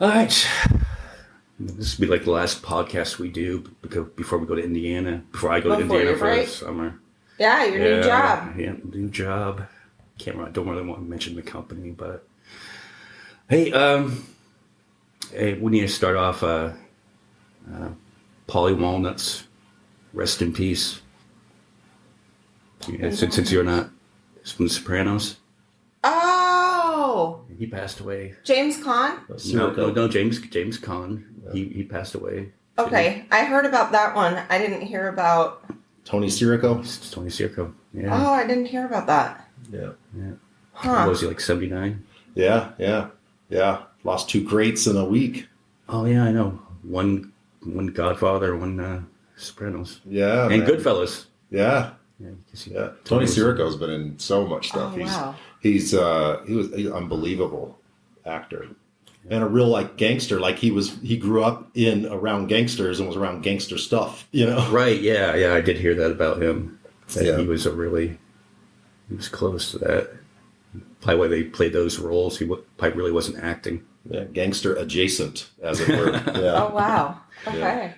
All right. This will be like the last podcast we do before we go to Indiana. Before I go to Before Indiana your for break? the summer. Yeah, your new job. Yeah, new job. I don't really want to mention the company, but hey, we need to start off. Polly Walnuts, rest in peace. Yeah, since you're not from The Sopranos, Oh, he passed away. James Caan? No, James Caan. He passed away. Okay, I heard about that one. I didn't hear about... Tony Sirico. It's Tony Sirico. Yeah. Oh, I didn't hear about that. Yeah. Huh. What was he, like 79? Yeah. Lost two greats in a week. Oh yeah, I know. One Godfather, one Sopranos. Yeah. And man. Goodfellas. Yeah. Yeah. Tony Sirico's been in so much stuff. Oh, wow. He's an unbelievable actor. And a real like gangster, like he grew up around gangsters and was around gangster stuff, Right, yeah, I did hear that about him. That Yeah. he was close to that. Probably why they played those roles. He probably really wasn't acting. Yeah, gangster adjacent, as it were. Yeah. Oh, wow. Okay.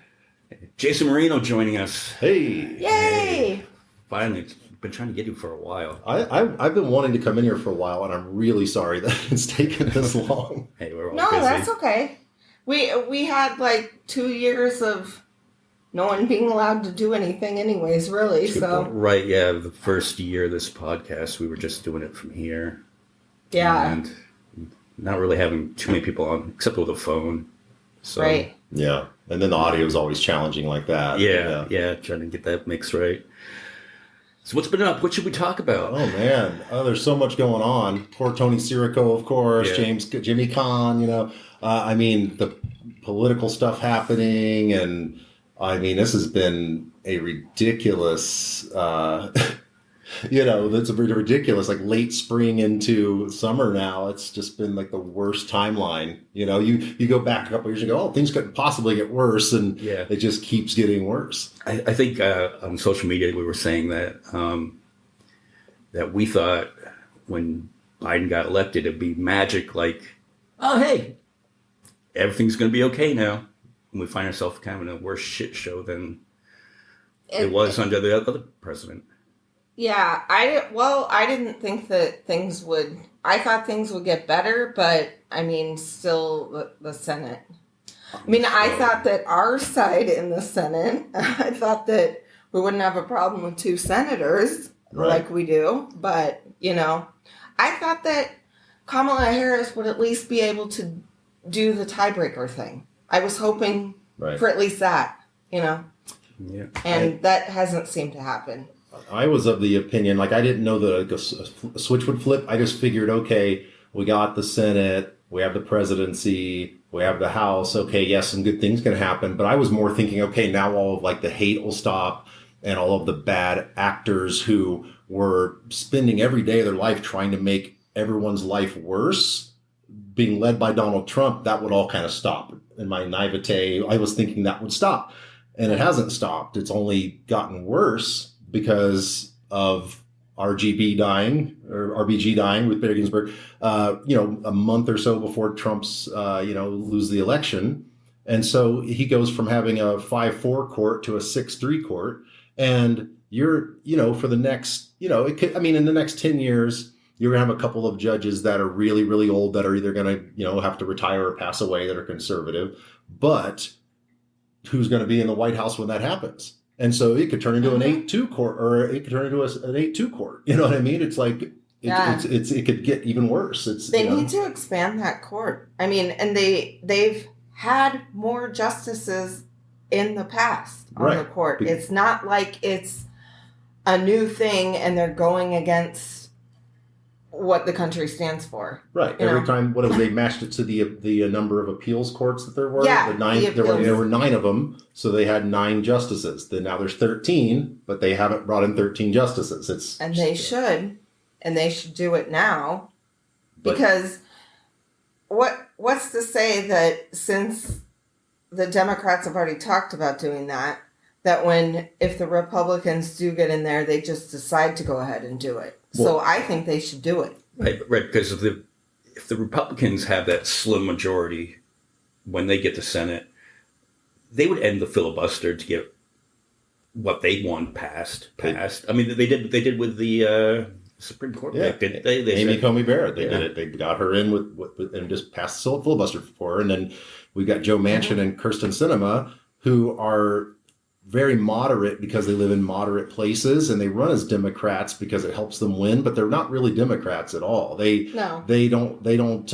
Jason Marino joining us. Hey. Yay! Finally, been trying to get you for a while. I've been wanting to come in here for a while, and I'm really sorry that it's taken this long. Hey, we're all No, busy. that's okay. We had like 2 years of no one being allowed to do anything anyways, really, so... Right, yeah. The first year of this podcast, we were just doing it from here. Yeah. And not really having too many people on, except with a phone. So, Right. Yeah. And then the audio is always challenging like that. Yeah, trying to get that mix right. So what's been up? What should we talk about? Oh man, there's so much going on. Poor Tony Sirico, of course. Yeah. Jimmy Caan. I mean the political stuff happening, and I mean this has been a ridiculous. That's a ridiculous. Like late spring into summer now. It's just been like the worst timeline. You go back a couple years and go, oh, things couldn't possibly get worse, and Yeah. it just keeps getting worse. I think on social media we were saying that that we thought when Biden got elected it'd be magic, like, oh hey, everything's going to be okay now. And we find ourselves kind of in a worse shit show than it was under the other president. Yeah, I didn't think that things would... I thought things would get better, but, I mean, still, the Senate... I mean, I thought that our side in the Senate, I thought that we wouldn't have a problem with 2 senators like we do, but, I thought that Kamala Harris would at least be able to do the tiebreaker thing. I was hoping for at least that, Yeah. and that hasn't seemed to happen. I was of the opinion, like I didn't know that a switch would flip. I just figured, okay, we got the Senate, we have the presidency, we have the House. Okay, yes, some good things can happen. But I was more thinking, okay, now all of like the hate will stop and all of the bad actors who were spending every day of their life trying to make everyone's life worse, being led by Donald Trump, that would all kind of stop. In my naivete, I was thinking that would stop. And it hasn't stopped. It's only gotten worse because of RBG dying, Ruth Bader Ginsburg, a month or so before Trump's, lose the election. And so he goes from having a 5-4 court to a 6-3 court. And you're, for the next, in the next 10 years, you're going to have a couple of judges that are really, really old that are either going to, have to retire or pass away that are conservative. But who's going to be in the White House when that happens? And so it could turn into an 8-2 court, or it could turn into an 8-2 court. You know what I mean? It's like it could get even worse. They need to expand that court. I mean, and they've had more justices in the past on the court. It's not like it's a new thing and they're going against what the country stands for. Right. Every time, they matched it to the number of appeals courts that there were. Yeah, there were 9 of them, so they had 9 justices. Then now there's 13, but they haven't brought in 13 justices. They should do it now, because what's to say that since the Democrats have already talked about doing that if the Republicans do get in there, they just decide to go ahead and do it. So I think they should do it. Right, because if the Republicans have that slim majority when they get the Senate, they would end the filibuster to get what they want passed. I mean, they did with the Supreme Court. Yeah, They Amy said, Coney Barrett. They did it. They got her in with and just passed the filibuster for her. And then we've got Joe Manchin and Kirsten Sinema, who are very moderate because they live in moderate places, and they run as Democrats because it helps them win. But they're not really Democrats at all. They don't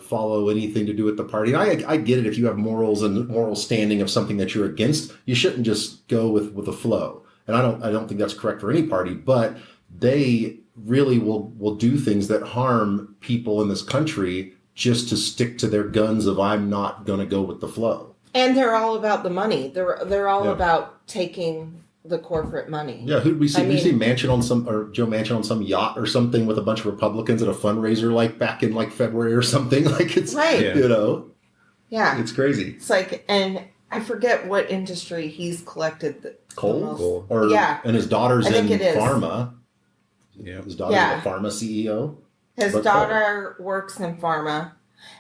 follow anything to do with the party. And I get it. If you have morals and moral standing of something that you're against, you shouldn't just go with the flow. And I don't think that's correct for any party. But they really will do things that harm people in this country just to stick to their guns of I'm not going to go with the flow. And they're all about the money. They're all about taking the corporate money. Yeah, who'd we see? We see Manchin on Joe Manchin on some yacht or something with a bunch of Republicans at a fundraiser like back in like February or something. Like it's you know. Yeah. It's crazy. It's like, and I forget what industry he's collected coal. And his daughter's in pharma. Yeah. His daughter's a pharma CEO. His daughter works in pharma.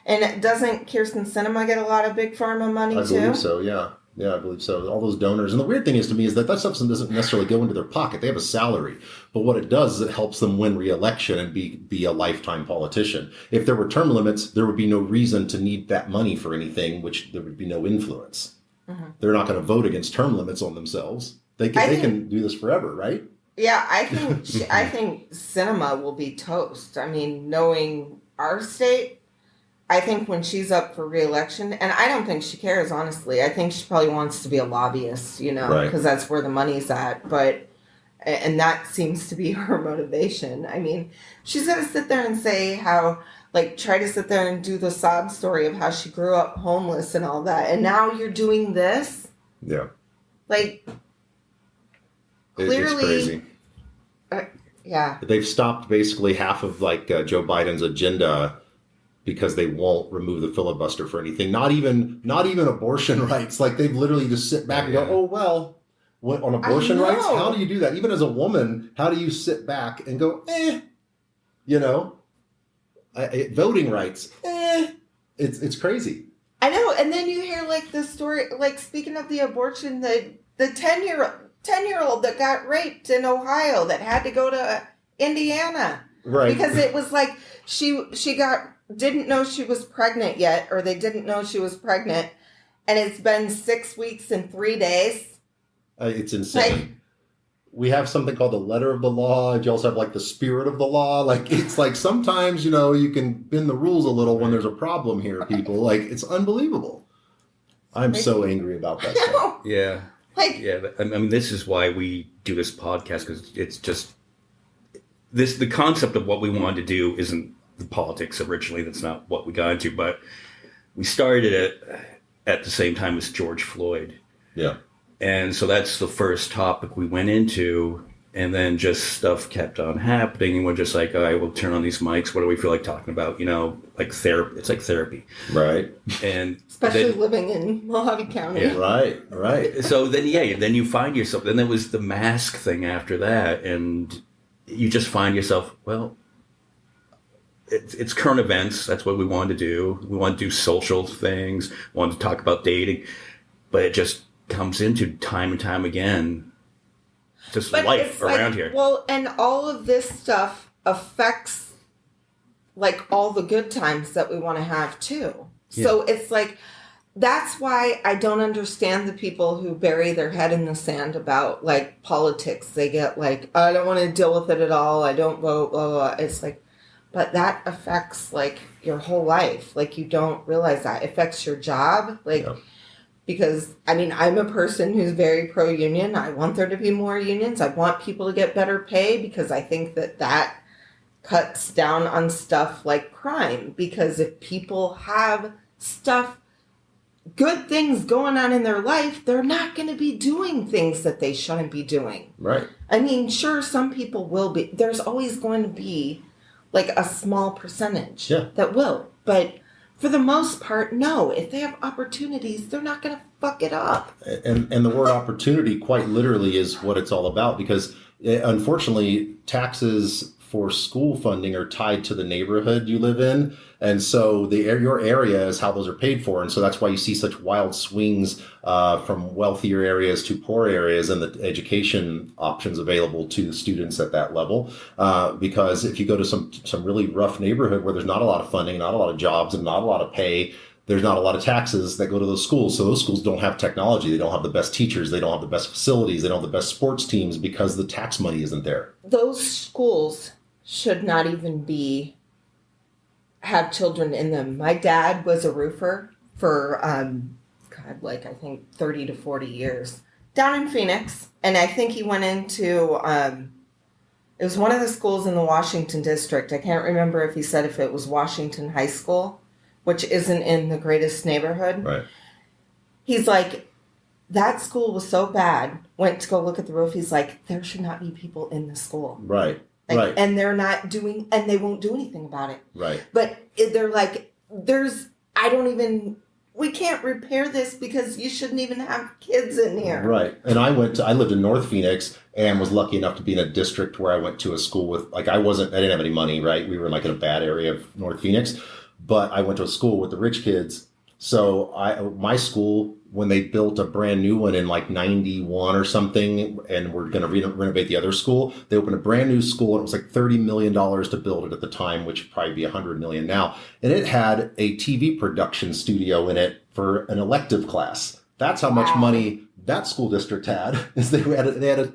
And doesn't Kirsten Sinema get a lot of big pharma money too? I believe so, yeah. Yeah, I believe so. All those donors. And the weird thing is to me is that stuff doesn't necessarily go into their pocket. They have a salary. But what it does is it helps them win re-election and be a lifetime politician. If there were term limits, there would be no reason to need that money for anything, which there would be no influence. Mm-hmm. They're not going to vote against term limits on themselves. They can do this forever, right? Yeah, I think Sinema will be toast. I mean, knowing our state, I think when she's up for re-election, and I don't think she cares, honestly. I think she probably wants to be a lobbyist, because that's where the money's at. And that seems to be her motivation. I mean, she's going to sit there and say how, try to sit there and do the sob story of how she grew up homeless and all that. And now you're doing this? Yeah. Clearly. It's crazy. Yeah. They've stopped basically half of Joe Biden's agenda because they won't remove the filibuster for anything. Not even abortion rights. They've literally just sit back and go, oh, well, what, on abortion rights? How do you do that? Even as a woman, how do you sit back and go, voting rights, It's crazy. I know. And then you hear the story, speaking of the abortion, the 10-year-old that got raped in Ohio that had to go to Indiana. Right. Because it was she didn't know she was pregnant yet, or they didn't know she was pregnant, and it's been 6 weeks and 3 days. It's insane. We have something called the letter of the law. You also have the spirit of the law. It's sometimes, you can bend the rules a little when there's a problem here, people. It's unbelievable. I'm so angry about that stuff. Yeah. I mean, this is why we do this podcast, because it's just the concept of what we wanted to do isn't the politics originally. That's not what we got into, but we started it at the same time as George Floyd. Yeah. And so that's the first topic we went into, and then just stuff kept on happening, and we're just all right, we'll turn on these mics. What do we feel like talking about? Therapy. It's like therapy. Right. And especially living in Mojave County. Yeah. Right. So then you find yourself, then there was the mask thing after that, and you just find yourself, it's current events. That's what we wanted to do. We want to do social things. We want to talk about dating, but it just comes into time and time again, just life around here. Well, and all of this stuff affects all the good times that we want to have too. Yeah. So it's that's why I don't understand the people who bury their head in the sand about politics. They get I don't want to deal with it at all. I don't vote, blah, blah, blah. It's but that affects your whole life. You don't realize that it affects your job. Yeah. Because, I'm a person who's very pro-union. I want there to be more unions. I want people to get better pay because I think that cuts down on stuff like crime. Because if people have good things going on in their life, they're not going to be doing things that they shouldn't be doing. Right. Sure, some people will be. There's always going to be a small percentage that will. But for the most part, no. If they have opportunities, they're not going to fuck it up. And the word opportunity quite literally is what it's all about, because unfortunately taxes for school funding are tied to the neighborhood you live in. And so your area is how those are paid for. And so that's why you see such wild swings from wealthier areas to poor areas and the education options available to students at that level. Because if you go to some really rough neighborhood where there's not a lot of funding, not a lot of jobs, and not a lot of pay, there's not a lot of taxes that go to those schools. So those schools don't have technology. They don't have the best teachers. They don't have the best facilities. They don't have the best sports teams because the tax money isn't there. Those schools should not even have children in them. My dad was a roofer for, I think 30 to 40 years down in Phoenix. And I think he went into, it was one of the schools in the Washington district. I can't remember if he said if it was Washington High School, which isn't in the greatest neighborhood. Right. He's like, that school was so bad. Went to go look at the roof. He's like, there should not be people in the school. Right. Like, right. And they're not doing, and they won't do anything about it. Right. But they're like, we can't repair this because you shouldn't even have kids in here. Right. And I lived in North Phoenix and was lucky enough to be in a district where I went to a school with, I didn't have any money, right? We were in a bad area of North Phoenix, but I went to a school with the rich kids. So my school, when they built a brand new one in 91 or something, and we're going to renovate the other school, they opened a brand new school, and it was like $30 million to build it at the time, which would probably be $100 million now. And it had a TV production studio in it for an elective class. That's how much money that school district had. Is they had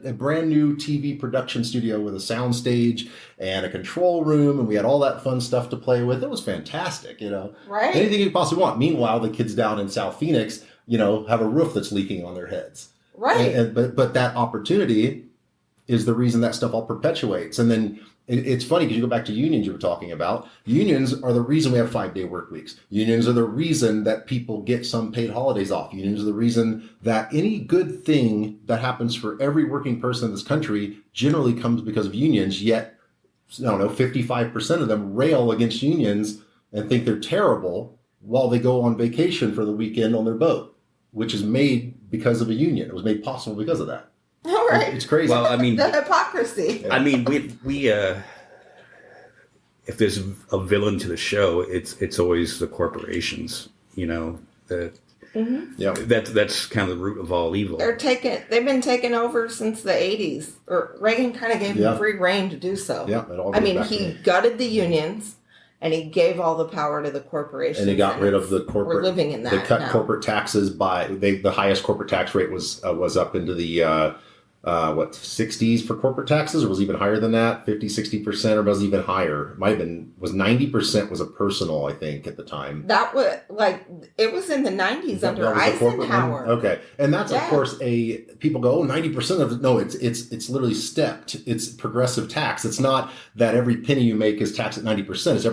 a brand new TV production studio with a sound stage and a control room, and we had all that fun stuff to play with. It was fantastic, Right. Anything you could possibly want. Meanwhile, the kids down in South Phoenix, have a roof that's leaking on their heads. Right. But that opportunity is the reason that stuff all perpetuates. And then it's funny because you go back to unions you were talking about. Unions are the reason we have 5-day work weeks. Unions are the reason that people get some paid holidays off. Unions are the reason that any good thing that happens for every working person in this country generally comes because of unions. Yet, 55% of them rail against unions and think they're terrible while they go on vacation for the weekend on their boat, which is made because of a union. It was made possible because of that. All right. It's crazy. Well, I mean, the hypocrisy. I mean, we if there's a villain to the show, it's always the corporations. That's kind of the root of all evil. They've been taken over since the 80s. Or Reagan kind of gave them free reign to do so. Yeah, it all goes back to he gutted the unions. And he gave all the power to the corporations. And he got rid of the corporate. We're living in that. They cut now. corporate taxes by the highest corporate tax rate was up into the 60s for corporate taxes, or was even higher than that, 50-60%, or was even higher. It might have been 90% was a personal, I think, at the time. That was it was in the 90s under Eisenhower. Okay, and that's of course people go 90% of it. No, it's literally stepped. It's progressive tax. It's not that every penny you make is taxed at 90%. It's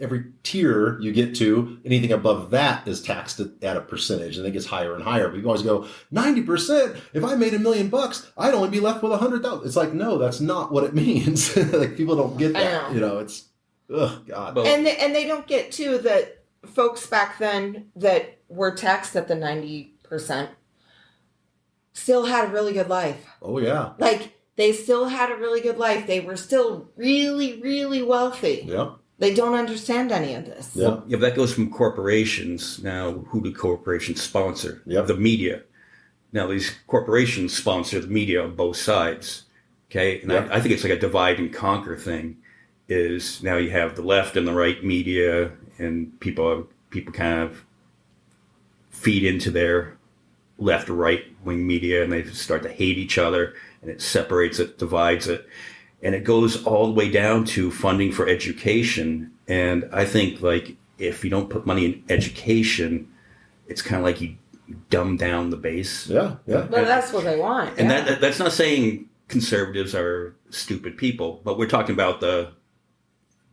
every tier you get to, anything above that is taxed at a percentage, and it gets higher and higher. But you always go 90%. If I made $1 million, I'd only be left with 100,000. It's like, no, that's not what it means. People don't get that. It's God. And they don't get too that folks back then that were taxed at the 90% still had a really good life. Oh yeah. They still had a really good life. They were still really, really wealthy. Yeah. They don't understand any of this. Yeah. Well, that goes from corporations. Now, who do corporations sponsor? Yep. The media. Now, these corporations sponsor the media on both sides. Okay. And I think it's like a divide and conquer thing. Is now you have the left and the right media, and people kind of feed into their left or right wing media, and they start to hate each other, and it separates it, divides it, and it goes all the way down to funding for education. And I think if you don't put money in education, it's kind of like you dumb down the base. Yeah. But that's what they want. And that's not saying conservatives are stupid people, but we're talking about the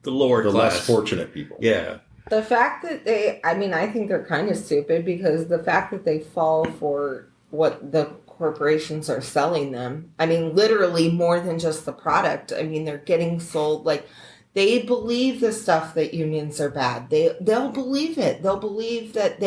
lower class. Less fortunate people. Yeah. The fact that I think they're kind of stupid because the fact that they fall for what the corporations are selling them, literally more than just the product. They're getting sold, they believe the stuff that unions are bad. They'll believe it. They'll believe that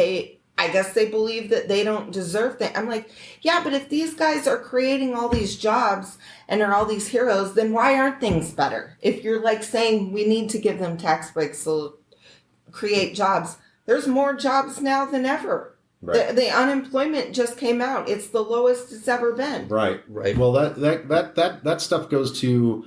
I guess they believe that they don't deserve that. I'm like, yeah, but if these guys are creating all these jobs and are all these heroes, then why aren't things better? If you're like saying we need to give them tax breaks so create jobs, there's more jobs now than ever. Right. The unemployment just came out. It's the lowest it's ever been. Right. Right. Well, that stuff goes to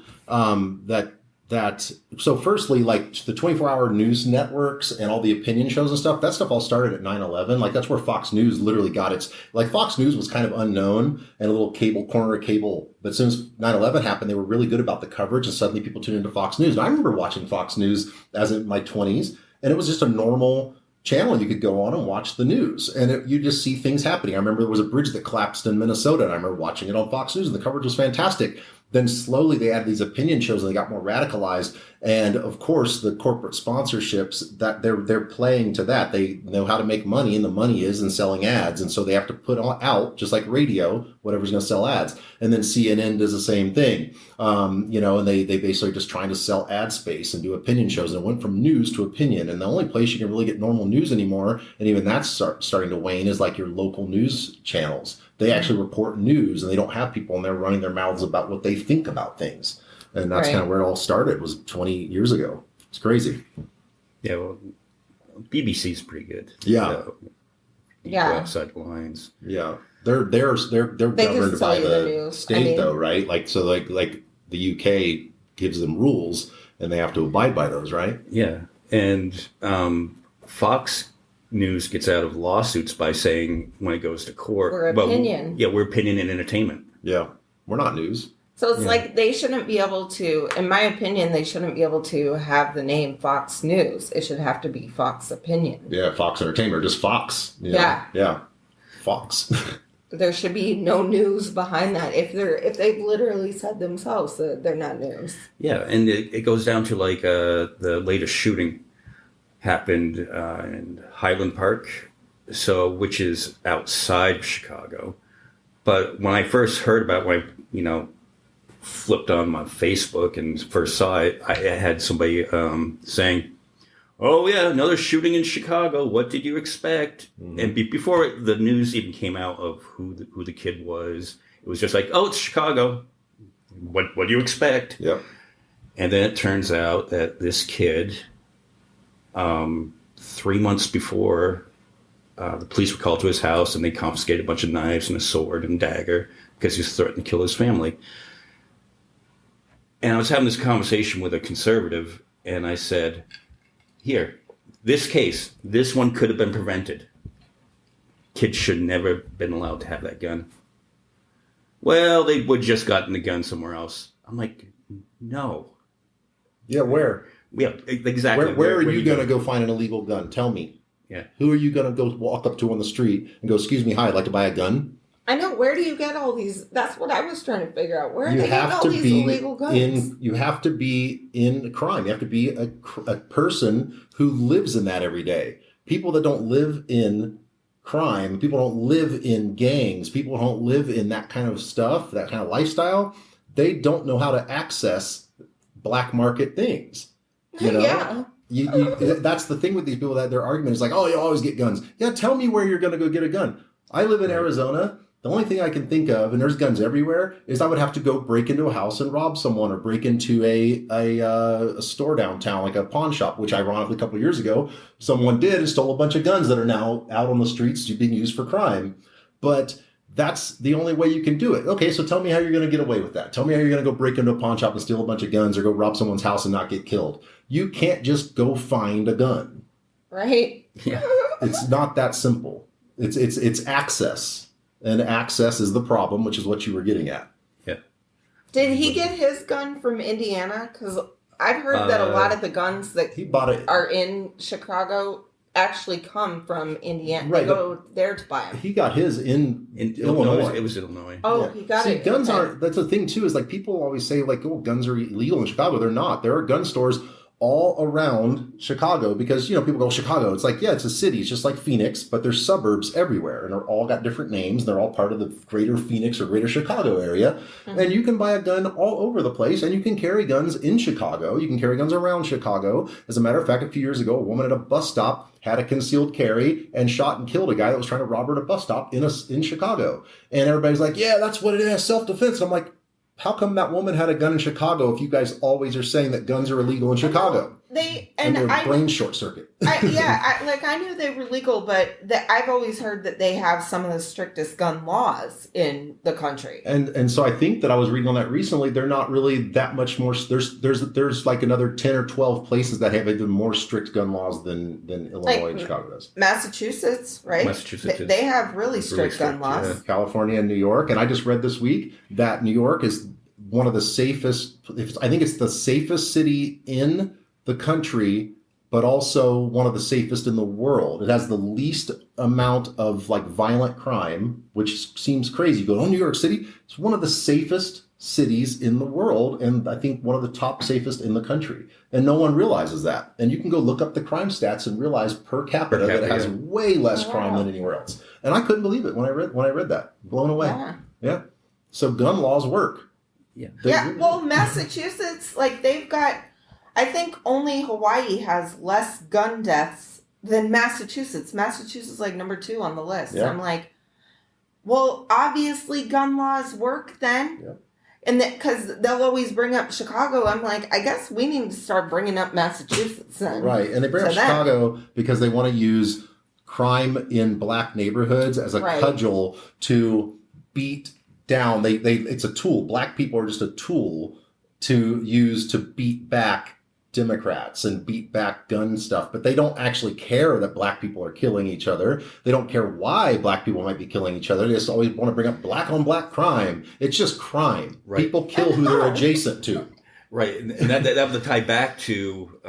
that. So firstly, like the 24-hour news networks and all the opinion shows and stuff, that stuff all started at 9/11. Like that's where Fox News literally got its, like Fox News was kind of unknown and a little corner of cable. But as soon as 9/11 happened, they were really good about the coverage and suddenly people tuned into Fox News. And I remember watching Fox News as in my 20s and it was just a normal channel you could go on and watch the news. And you just see things happening. I remember there was a bridge that collapsed in Minnesota and I remember watching it on Fox News and the coverage was fantastic. Then slowly they added these opinion shows and they got more radicalized. And of course, the corporate sponsorships that they're playing to that. They know how to make money and the money is in selling ads. And so they have to put out, just like radio, whatever's going to sell ads. And then CNN does the same thing. And they basically just trying to sell ad space and do opinion shows. And it went from news to opinion. And the only place you can really get normal news anymore, and even that's starting to wane, is like your local news channels. They actually report news and they don't have people in there running their mouths about what they think about things. And that's kind of where it all started, was 20 years ago. It's crazy. Yeah, well, BBC's pretty good. Yeah. Yeah. Outside the lines. Yeah. They're governed by the state though, right? Like, so like the UK gives them rules and they have to abide by those, right? Yeah. And Fox News gets out of lawsuits by saying when it goes to court, we're opinion. We're opinion and entertainment. Yeah. We're not news. So it's like they shouldn't be able to, in my opinion, they shouldn't be able to have the name Fox News. It should have to be Fox Opinion. Yeah, Fox Entertainment, or just Fox. Yeah. Yeah. Fox. There should be no news behind that. If they've literally said themselves that they're not news. Yeah, and it goes down to like the latest shooting happened in Highland Park, which is outside of Chicago. But when I first heard about it, flipped on my Facebook and first saw it, I had somebody saying, "Oh yeah, another shooting in Chicago. What did you expect?" Mm-hmm. And before the news even came out of who the kid was, it was just like, "Oh, it's Chicago. What do you expect?" Yep. And then it turns out that this kid, 3 months before, the police were called to his house and they confiscated a bunch of knives and a sword and dagger because he was threatening to kill his family. And I was having this conversation with a conservative, and I said, "Here, this case, this one could have been prevented. Kids should never have been allowed to have that gun." "Well, they would just gotten the gun somewhere else." I'm like, no. Yeah, where? Yeah, exactly. Where are you going to go find an illegal gun? Tell me. Yeah. Who are you going to go walk up to on the street and go, "Excuse me, hi, I'd like to buy a gun"? I know. Where do you get all these? That's what I was trying to figure out. Where are they getting all these illegal guns? You have to be in crime. You have to be a person who lives in that every day. People that don't live in crime, people don't live in gangs, people don't live in that kind of stuff, that kind of lifestyle, they don't know how to access black market things. Yeah. That's the thing with these people, that their argument is like, "Oh, you always get guns." Yeah, tell me where you're going to go get a gun. I live in Arizona. The only thing I can think of, and there's guns everywhere, is I would have to go break into a house and rob someone, or break into a store downtown, like a pawn shop, which ironically a couple of years ago, someone did and stole a bunch of guns that are now out on the streets being used for crime. But that's the only way you can do it. Okay, so tell me how you're going to get away with that. Tell me how you're going to go break into a pawn shop and steal a bunch of guns, or go rob someone's house and not get killed. You can't just go find a gun. Right? Yeah. It's not that simple. It's access. And access is the problem, which is what you were getting at. Yeah. Did he get his gun from Indiana? Because I've heard that a lot of the guns that he bought it are in Chicago actually come from Indiana. Right, they go there to buy them. He got his in Illinois. It was Illinois. Oh, yeah. He got it. Guns aren't. That's the thing too. Is like people always say like, "Oh, guns are illegal in Chicago." They're not. There are gun stores all around Chicago because, people go, Chicago, it's like, yeah, it's a city. It's just like Phoenix, but there's suburbs everywhere and they're all got different names. They're all part of the greater Phoenix or greater Chicago area. Mm-hmm. And you can buy a gun all over the place and you can carry guns in Chicago. You can carry guns around Chicago. As a matter of fact, a few years ago, a woman at a bus stop had a concealed carry and shot and killed a guy that was trying to rob her at a bus stop in Chicago. And everybody's like, yeah, that's what it is, self-defense. And I'm like, how come that woman had a gun in Chicago if you guys always are saying that guns are illegal in Chicago? And their brain short circuit. I knew they were legal, but I've always heard that they have some of the strictest gun laws in the country. And so I think that I was reading on that recently. They're not really that much more. There's like another 10 or 12 places that have even more strict gun laws than Illinois and Chicago does. Massachusetts, right? They have really strict gun laws. Yeah. California and New York. And I just read this week that New York is one of the safest. I think it's the safest city in the country, but also one of the safest in the world. It has the least amount of violent crime, which seems crazy. You go, New York City, it's one of the safest cities in the world, and I think one of the top safest in the country. And no one realizes that. And you can go look up the crime stats and realize per capita that it has way less crime than anywhere else. And I couldn't believe it when I read that. Blown away. Yeah. So gun laws work. Yeah. Well, Massachusetts, they've got, I think only Hawaii has less gun deaths than Massachusetts. Massachusetts is number 2 on the list. Yeah. I'm like, well, obviously gun laws work then. Yeah. And because they'll always bring up Chicago. I'm like, I guess we need to start bringing up Massachusetts then. Right. And they bring up Chicago because they want to use crime in black neighborhoods as a cudgel to beat down. It's a tool. Black people are just a tool to use to beat back Democrats and beat back gun stuff, but they don't actually care that black people are killing each other. They don't care why black people might be killing each other. They just always want to bring up black on black crime. It's just crime. Right. People kill who they're adjacent to. Right. And that would tie back to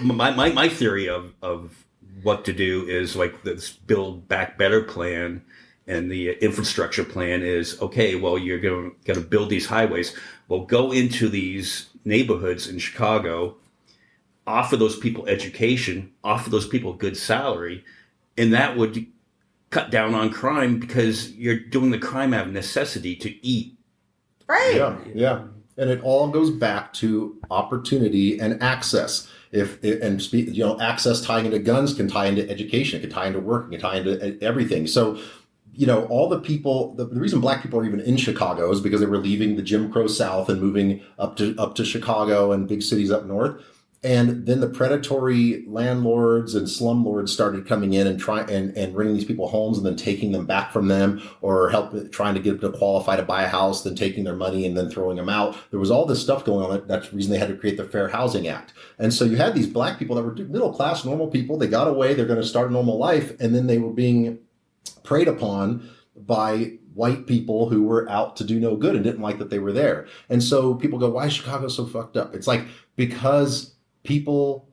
my theory of what to do is this Build Back Better plan. And the infrastructure plan is, okay, well, you're going to build these highways. Well, go into these neighborhoods in Chicago, offer those people education, offer those people good salary, and that would cut down on crime because you're doing the crime out of necessity to eat. Right. Yeah. And it all goes back to opportunity and access. Access tying into guns can tie into education, it can tie into work, it can tie into everything. So, all the people, the reason black people are even in Chicago is because they were leaving the Jim Crow South and moving up to Chicago and big cities up north. And then the predatory landlords and slumlords started coming in and bringing these people homes and then taking them back from them or trying to get them to qualify to buy a house, then taking their money and then throwing them out. There was all this stuff going on. That's the reason they had to create the Fair Housing Act. And so you had these black people that were middle class, normal people. They got away. They're going to start a normal life. And then they were being preyed upon by white people who were out to do no good and didn't like that they were there. And so people go, why is Chicago so fucked up? It's because people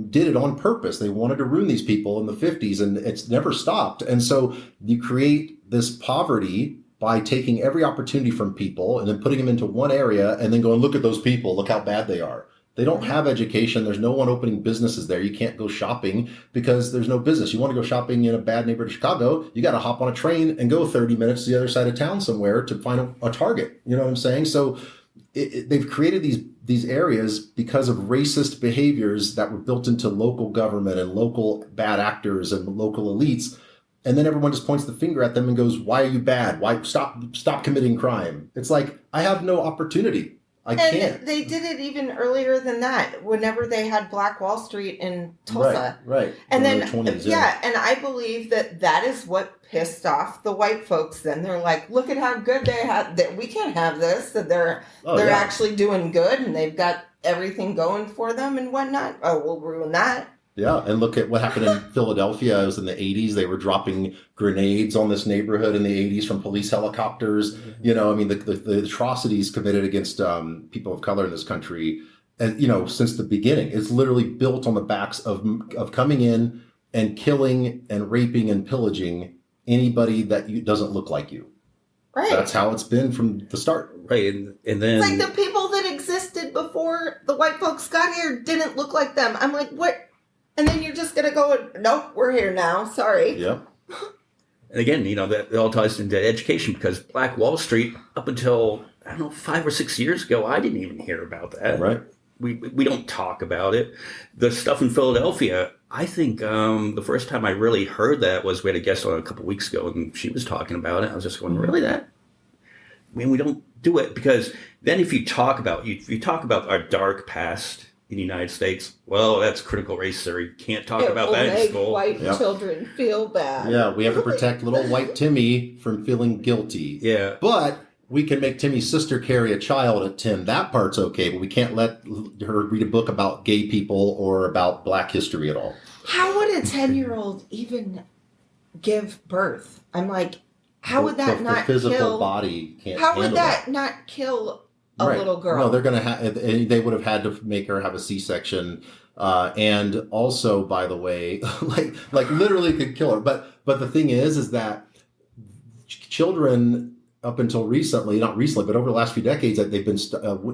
did it on purpose. They wanted to ruin these people in the 50s and it's never stopped. And so you create this poverty by taking every opportunity from people and then putting them into one area and then going, look at those people, look how bad they are. They don't have education. There's no one opening businesses there. You can't go shopping because there's no business. You want to go shopping in a bad neighborhood of Chicago, you got to hop on a train and go 30 minutes to the other side of town somewhere to find a Target. You know what I'm saying? So they've created these areas because of racist behaviors that were built into local government and local bad actors and local elites. And then everyone just points the finger at them and goes, why are you bad? Why stop committing crime? It's like, I have no opportunity. I can't. And they did it even earlier than that, whenever they had Black Wall Street in Tulsa. Right. And then, and I believe that is what pissed off the white folks then. They're like, look at how good they had, that we can't have this, that they're actually doing good and they've got everything going for them and whatnot. Oh, we'll ruin that. Yeah, and look at what happened in Philadelphia. It was in the 80s. They were dropping grenades on this neighborhood in the 80s from police helicopters. Mm-hmm. The atrocities committed against people of color in this country, and since the beginning, it's literally built on the backs of coming in and killing and raping and pillaging anybody that doesn't look like you. Right. That's how it's been from the start. Right, and then it's like the people that existed before the white folks got here didn't look like them. I'm like, what? And then you're just going to go, nope, we're here now. Sorry. Yep. And again, that all ties into education, because Black Wall Street, up until, I don't know, 5 or 6 years ago, I didn't even hear about that. Right. We don't talk about it. The stuff in Philadelphia, I think the first time I really heard that was we had a guest on a couple weeks ago, and she was talking about it. I was just going, really that? I mean, we don't do it, because then if you talk about our dark past in the United States, well, that's critical race theory. You can't talk about that in school. White children feel bad. Yeah, we have to protect little white Timmy from feeling guilty. Yeah. But we can make Timmy's sister carry a child at 10. That part's okay, but we can't let her read a book about gay people or about Black history at all. How would a 10-year-old even give birth? I'm like, how would that not the physical kill? body can't How would handle that not kill a little girl? No, they're going to have. They would have had to make her have a C-section, and also, by the way, like literally could kill her. But the thing is that children, up until recently, not recently, but over the last few decades, that they've been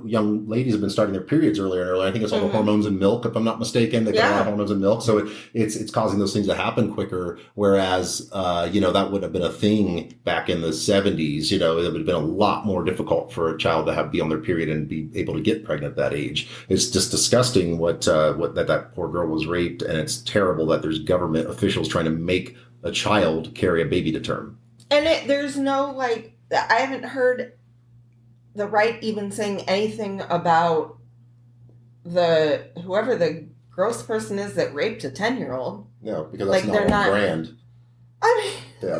young ladies have been starting their periods earlier and earlier. I think it's all the hormones in milk, if I'm not mistaken. They put a lot of hormones in milk, so it's causing those things to happen quicker. Whereas that would have been a thing back in the 70s. It would have been a lot more difficult for a child to be on their period and be able to get pregnant at that age. It's just disgusting what that poor girl was raped, and it's terrible that there's government officials trying to make a child carry a baby to term. And there's no I haven't heard the right even saying anything about whoever the gross person is that raped a 10-year-old. No, because that's not on brand. I mean,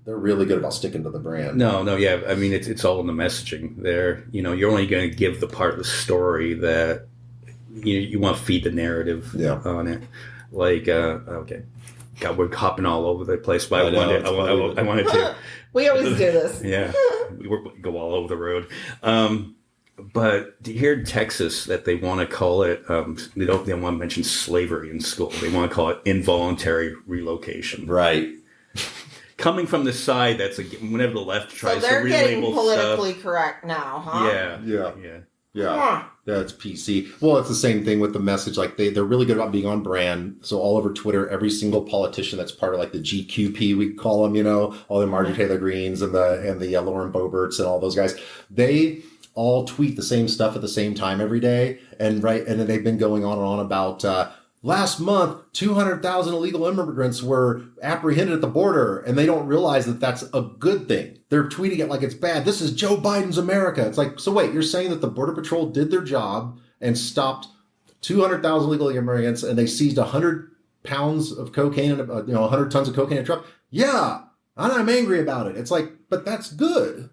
they're really good about sticking to the brand. No, yeah. I mean, it's all in the messaging there. You're only going to give the part of the story that you want to feed the narrative on it. Okay. God, we're hopping all over the place, but I wanted to. We always do this. Yeah, we go all over the road. But here in Texas, that they want to call it, they want to mention slavery in school. They want to call it involuntary relocation. Right. Coming from the side, that's whenever the left tries to relabel stuff. So they're getting politically correct now, huh? Yeah. That's PC. Well, it's the same thing with the message. Like they're really good about being on brand. So all over Twitter, every single politician that's part of the GQP, we call them, all the Marjorie Taylor Greens and the Lauren Boeberts and all those guys, they all tweet the same stuff at the same time every day. And then they've been going on and on about, last month, 200,000 illegal immigrants were apprehended at the border, and they don't realize that that's a good thing. They're tweeting it like it's bad. This is Joe Biden's America. It's like, so wait, you're saying that the Border Patrol did their job and stopped 200,000 illegal immigrants, and they seized 100 pounds of cocaine, 100 tons of cocaine in a truck? Yeah, and I'm angry about it. It's like, but that's good.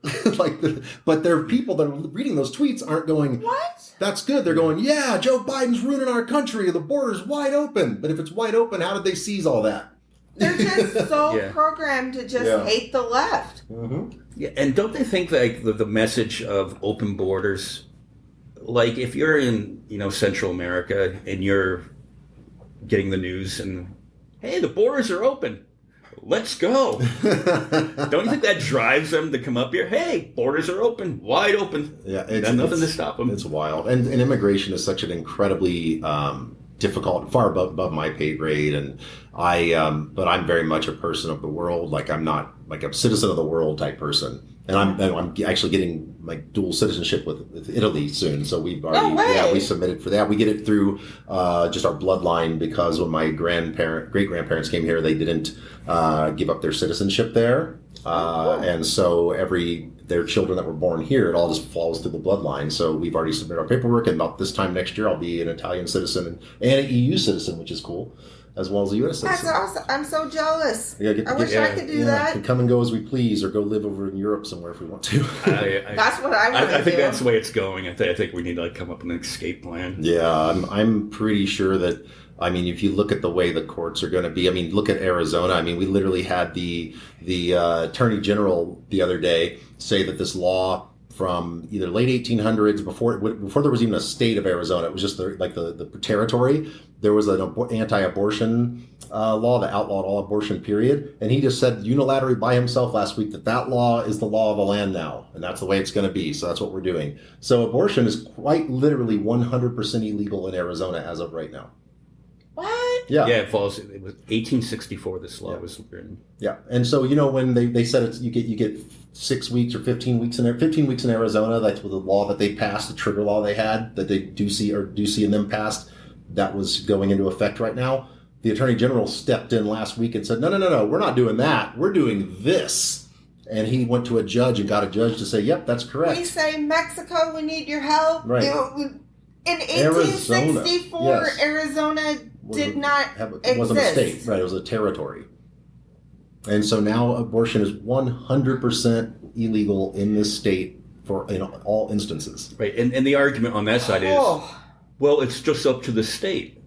But there are people that are reading those tweets aren't going, what? That's good. They're going, yeah, Joe Biden's ruining our country. The border's wide open. But if it's wide open, how did they seize all that? They're just so programmed to just hate the left. Mm-hmm. Yeah, and don't they think the message of open borders, like if you're in Central America and you're getting the news and hey, the borders are open. Let's go. Don't you think that drives them to come up here? Hey, borders are open, wide open. Yeah, it's nothing to stop them. It's wild. And immigration is such an incredibly difficult, far above my pay grade. And but I'm very much a person of the world. Like I'm not like a citizen of the world type person. And I'm actually getting dual citizenship with Italy soon. So we've already we submitted for that. We get it through just our bloodline, because when my great grandparents came here, they didn't give up their citizenship there, and so their children that were born here, it all just falls through the bloodline. So we've already submitted our paperwork, and about this time next year, I'll be an Italian citizen and an EU citizen, which is cool, as well as a U.S. citizen. That's awesome. I'm so jealous. I wish I could do that. Can come and go as we please, or go live over in Europe somewhere if we want to. That's what I want to do. I think that's the way it's going. I think we need to come up with an escape plan. Yeah, I'm pretty sure that. I mean, if you look at the way the courts are going to be, I mean, look at Arizona. I mean, we literally had the attorney general the other day say that this law from either late 1800s, before there was even a state of Arizona, it was just the territory. There was an anti-abortion law that outlawed all abortion, period. And he just said unilaterally by himself last week that law is the law of the land now, and that's the way it's going to be. So that's what we're doing. So abortion is quite literally 100% illegal in Arizona as of right now. What? Yeah. Yeah, it was 1864 this law was written. Yeah. And so, when they said it's, you get 6 weeks or 15 weeks in 15 weeks in Arizona, that's with the law that they passed, the trigger law they had that they do see and them passed, that was going into effect right now. The Attorney General stepped in last week and said, no, we're not doing that. We're doing this. And he went to a judge and got a judge to say, yep, that's correct. We say, Mexico, we need your help. Right. In 1864, Arizona did not exist. It wasn't a state, right? It was a territory. And so now abortion is 100% illegal in this state in all instances. Right, and the argument on that side is, well, it's just up to the state.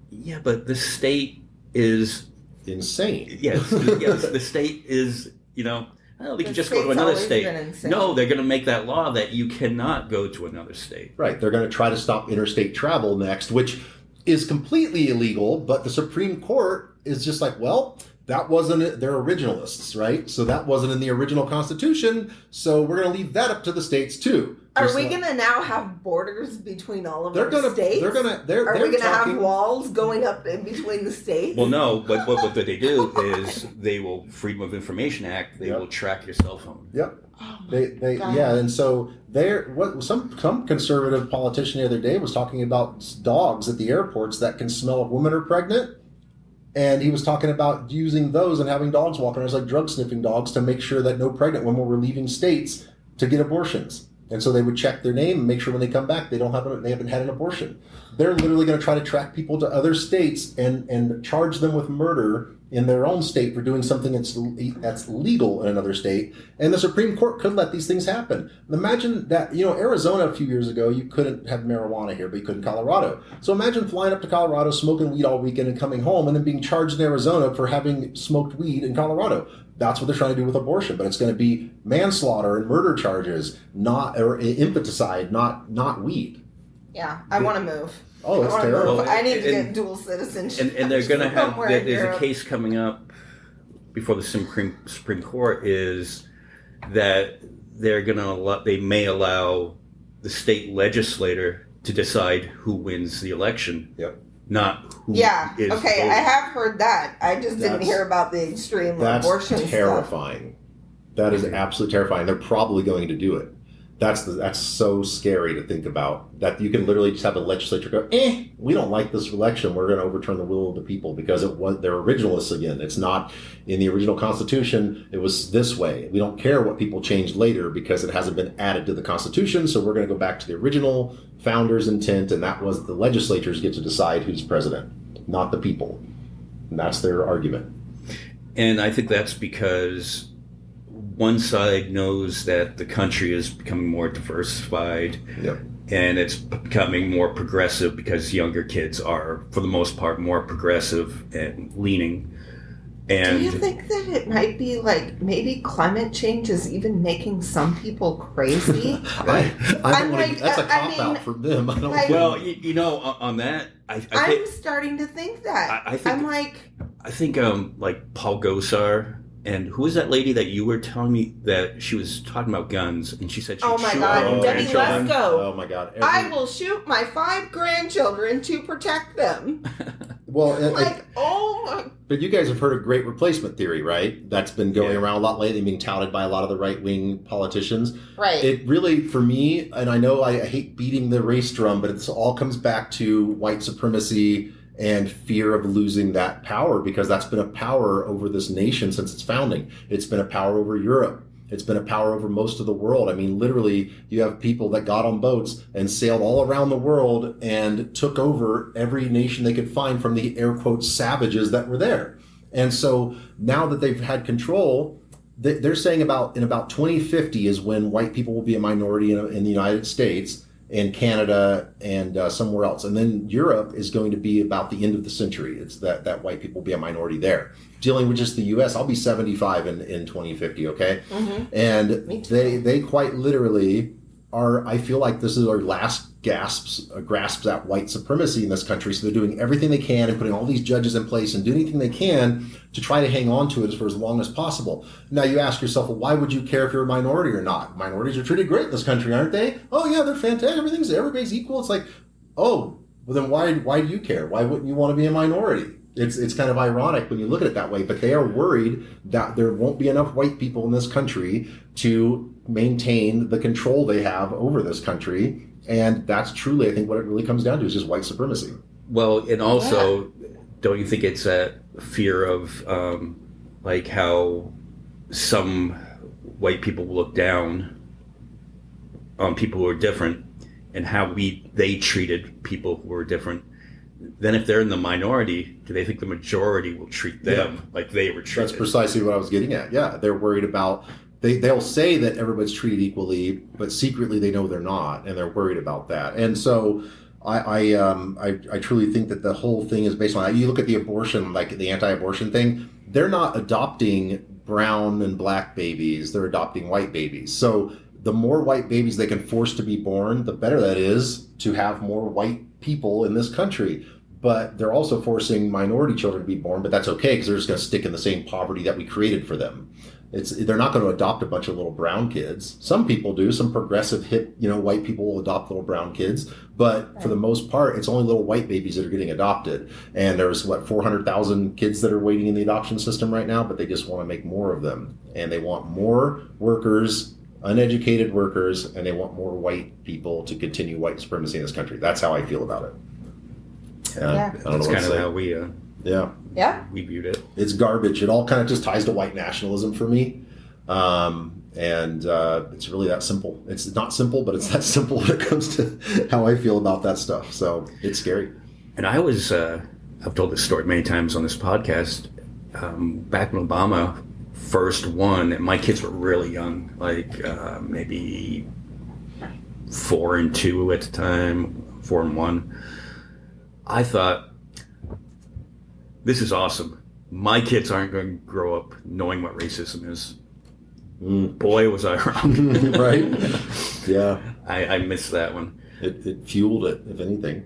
Yeah, but the state is insane. Yes, the state is, they can just go to another state. No, they're going to make that law that you cannot go to another state. Right, they're going to try to stop interstate travel next, which is completely illegal, but the Supreme Court is just like, well, that wasn't, they're originalists, right? So that wasn't in the original Constitution, so we're going to leave that up to the states too. Are we going to now have borders between all of our states? Are we going to have walls going up in between the states? Well, no, but what they do is they will, Freedom of Information Act, they will track your cell phone. Yep. Oh and so some conservative politician the other day was talking about dogs at the airports that can smell if women are pregnant. And he was talking about using those and having dogs walking around, like drug sniffing dogs, to make sure that no pregnant women were leaving states to get abortions. And so they would check their name and make sure when they come back they haven't had an abortion. They're literally going to try to track people to other states and charge them with murder in their own state for doing something that's legal in another state. And the Supreme Court could let these things happen. Imagine that, Arizona a few years ago, you couldn't have marijuana here, but you could in Colorado. So imagine flying up to Colorado, smoking weed all weekend and coming home and then being charged in Arizona for having smoked weed in Colorado. That's what they're trying to do with abortion, but it's going to be manslaughter and murder charges, or infanticide, not weed. Yeah, I want to move. Oh, that's terrible. I need to get dual citizenship. And they're going to have, there's a case coming up before the Supreme Court is that they may allow the state legislator to decide who wins the election. Yep. Not who is okay, voting. I have heard that. I just didn't hear about the extreme abortion That's terrifying. That is absolutely terrifying. They're probably going to do it. That's so scary to think about, that you can literally just have the legislature go, we don't like this election, we're going to overturn the will of the people because they're originalists again. It's not in the original Constitution, it was this way. We don't care what people changed later because it hasn't been added to the Constitution, so we're going to go back to the original founders' intent, and that was the legislatures get to decide who's president, not the people. And that's their argument. And I think that's because one side knows that the country is becoming more diversified, and it's becoming more progressive because younger kids are, for the most part, more progressive and leaning. And do you think that it might be like maybe climate change is even making some people crazy? That's a cop-out for them. On that, I'm starting to think that. I think Paul Gosar. And who was that lady that you were telling me that she was talking about guns and she said she'd shoot her Debbie grandchildren? Lesko. Oh my God. I will shoot my 5 grandchildren to protect them. Well, But you guys have heard of great replacement theory, right? That's been going around a lot lately, being touted by a lot of the right-wing politicians. Right. It really, for me, and I know I hate beating the race drum, but it all comes back to white supremacy and fear of losing that power, because that's been a power over this nation since its founding. It's been a power over Europe. It's been a power over most of the world. I mean, literally, you have people that got on boats and sailed all around the world and took over every nation they could find from the air quotes savages that were there. And so now that they've had control, they're saying in about 2050 is when white people will be a minority in the United States, in Canada, and somewhere else. And then Europe is going to be about the end of the century. It's that white people will be a minority there. Dealing with just the U.S., I'll be 75 in 2050, okay? Mm-hmm. And they quite literally I feel like this is our last grasps at white supremacy in this country. So they're doing everything they can and putting all these judges in place and doing anything they can to try to hang on to it for as long as possible. Now you ask yourself, well, why would you care if you're a minority or not? Minorities are treated great in this country, aren't they? Oh yeah, they're fantastic. Everybody's equal. It's like, oh, well then why do you care? Why wouldn't you want to be a minority? It's kind of ironic when you look at it that way, but they are worried that there won't be enough white people in this country to maintain the control they have over this country. And that's truly, I think, what it really comes down to is just white supremacy. Well, and also, don't you think it's a fear of like how some white people look down on people who are different and how they treated people who are different? Then if they're in the minority, do they think the majority will treat them like they were treated? That's precisely what I was getting at. Yeah, they're worried about, they'll say that everybody's treated equally, but secretly they know they're not, and they're worried about that. And so I truly think that the whole thing is based on that. You look at the abortion, like the anti-abortion thing, they're not adopting brown and black babies, they're adopting white babies. So the more white babies they can force to be born, the better that is to have more white people in this country. But they're also forcing minority children to be born, but that's okay because they're just going to stick in the same poverty that we created for them. They're not going to adopt a bunch of little brown kids. Some people do. Some progressive hip, white people will adopt little brown kids. But for the most part, it's only little white babies that are getting adopted. And there's 400,000 kids that are waiting in the adoption system right now, but they just want to make more of them. And they want more workers, uneducated workers, and they want more white people to continue white supremacy in this country. That's how I feel about it. Yeah. That's kind of how we we viewed it. It's garbage. It all kind of just ties to white nationalism for me. And it's really that simple. It's not simple, but it's that simple when it comes to how I feel about that stuff. So it's scary. And I was, I've told this story many times on this podcast, back when Obama first won, and my kids were really young, like maybe 4 and 2 at the time, 4 and 1. I thought, this is awesome. My kids aren't going to grow up knowing what racism is. Boy, was I wrong. Right? Yeah. I missed that one. It fueled it, if anything.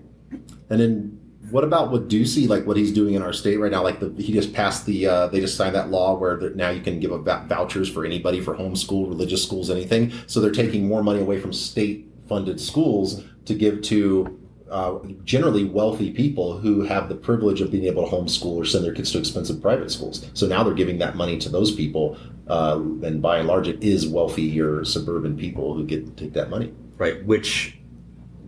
And then what about what Ducey, like what he's doing in our state right now? Like he just passed they just signed that law where now you can give vouchers for anybody for homeschool, religious schools, anything. So they're taking more money away from state-funded schools to give to generally wealthy people who have the privilege of being able to homeschool or send their kids to expensive private schools. So now they're giving that money to those people, and by and large, it is wealthier suburban people who get to take that money. Right, which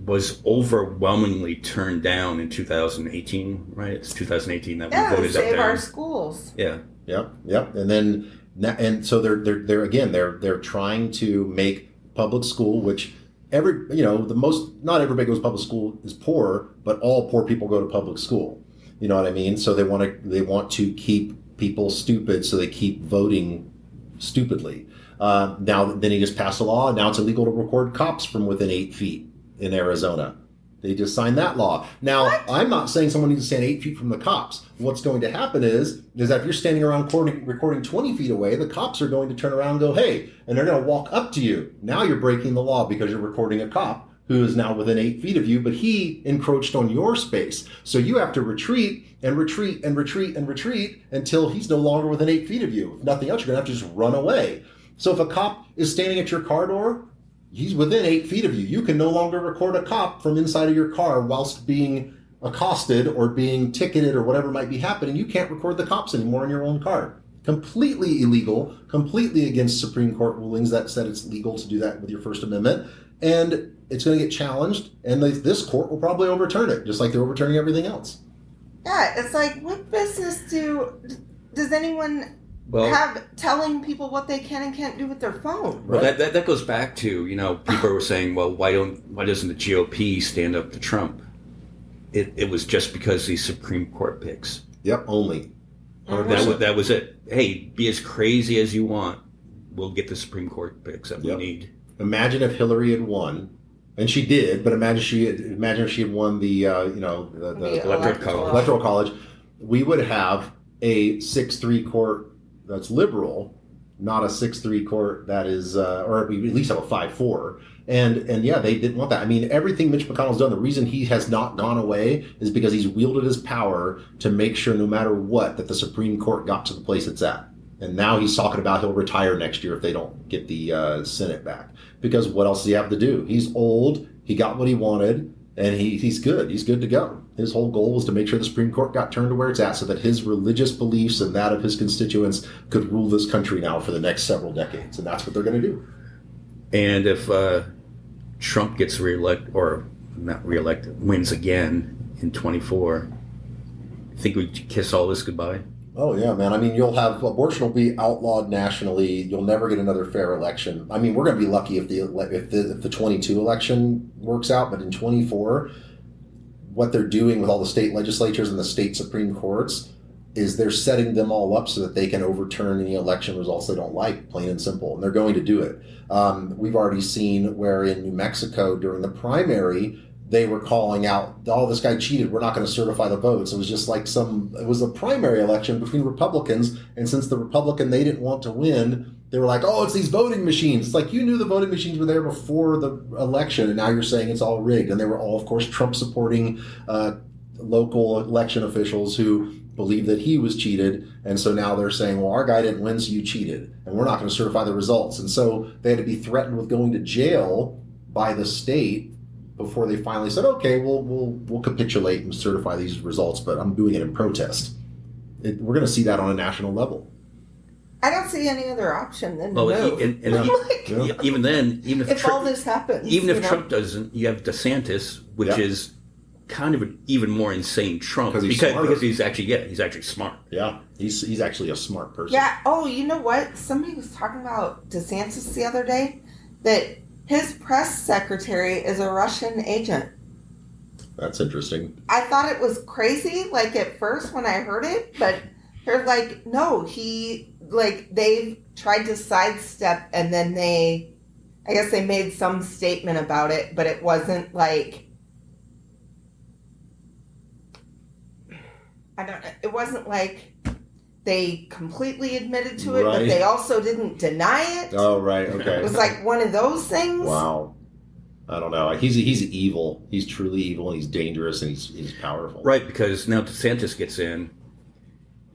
was overwhelmingly turned down in 2018. Right, it's 2018 that we voted that down. Save our schools. Yeah. Yep. And so they're trying to make public school, which not everybody goes to public school is poor, but all poor people go to public school. You know what I mean? So they want to keep people stupid, so they keep voting stupidly. Then he just passed a law. Now it's illegal to record cops from within 8 feet in Arizona. They just signed that law. Now, what? I'm not saying someone needs to stand 8 feet from the cops. What's going to happen is that if you're standing around recording 20 feet away, the cops are going to turn around and go, hey, and they're going to walk up to you. Now you're breaking the law because you're recording a cop who is now within 8 feet of you, but he encroached on your space. So you have to retreat and retreat and retreat and retreat until he's no longer within 8 feet of you. If nothing else, you're going to have to just run away. So if a cop is standing at your car door, he's within 8 feet of you. You can no longer record a cop from inside of your car whilst being accosted or being ticketed or whatever might be happening. You can't record the cops anymore in your own car. Completely illegal, completely against Supreme Court rulings that said it's legal to do that with your First Amendment. And it's going to get challenged, and this court will probably overturn it, just like they're overturning everything else. Yeah, it's like, what business does anyone have telling people what they can and can't do with their phone? Well, that goes back to, people were saying, well, why doesn't the GOP stand up to Trump? It was just because these Supreme Court picks. Yep, only. That was it. Hey, be as crazy as you want. We'll get the Supreme Court picks that we need. Imagine if Hillary had won, and she did. But imagine if she had won the electoral college. We would have a 6-3 court that's liberal not a 6-3 court that is, or we at least have a 5-4. And yeah, they didn't want that. I mean, everything Mitch McConnell's done, the reason he has not gone away is because he's wielded his power to make sure no matter what, that the Supreme Court got to the place it's at. And now he's talking about he'll retire next year if they don't get the Senate back. Because what else does he have to do? He's old. He got what he wanted. And he's good. He's good to go. His whole goal was to make sure the Supreme Court got turned to where it's at so that his religious beliefs and that of his constituents could rule this country now for the next several decades. And that's what they're going to do. And if Trump gets reelected, or not reelected, wins again in 24, I think we kiss all this goodbye. Oh, yeah, man. I mean, abortion will be outlawed nationally. You'll never get another fair election. I mean, we're going to be lucky if the 22 election works out, but in 24, what they're doing with all the state legislatures and the state Supreme Courts is they're setting them all up so that they can overturn any election results they don't like, plain and simple. And they're going to do it. We've already seen where in New Mexico during the primary, they were calling out, oh, this guy cheated. We're not going to certify the votes. It was just like it was a primary election between Republicans. And since the Republican they didn't want to win, they were like, oh, it's these voting machines. It's like you knew the voting machines were there before the election. And now you're saying it's all rigged. And they were all, of course, Trump supporting local election officials who believed that he was cheated. And so now they're saying, well, our guy didn't win, so you cheated. And we're not going to certify the results. And so they had to be threatened with going to jail by the state before they finally said, okay, we'll capitulate and certify these results, but I'm doing it in protest. We're going to see that on a national level. I don't see any other option than to move. Even then, even if all this happens, even if Trump doesn't, you have DeSantis, which is kind of an even more insane Trump because he's actually smart. Yeah, he's actually a smart person. Yeah. Oh, you know what? Somebody was talking about DeSantis the other day that his press secretary is a Russian agent. That's interesting. I thought it was crazy, like at first when I heard it, but they're like, no, they've tried to sidestep and then I guess they made some statement about it, but it wasn't like, it wasn't like they completely admitted to it, but they also didn't deny it. Oh, right. Okay. It was like one of those things. Wow. I don't know. He's evil. He's truly evil, and he's dangerous, and he's powerful. Right, because now DeSantis gets in.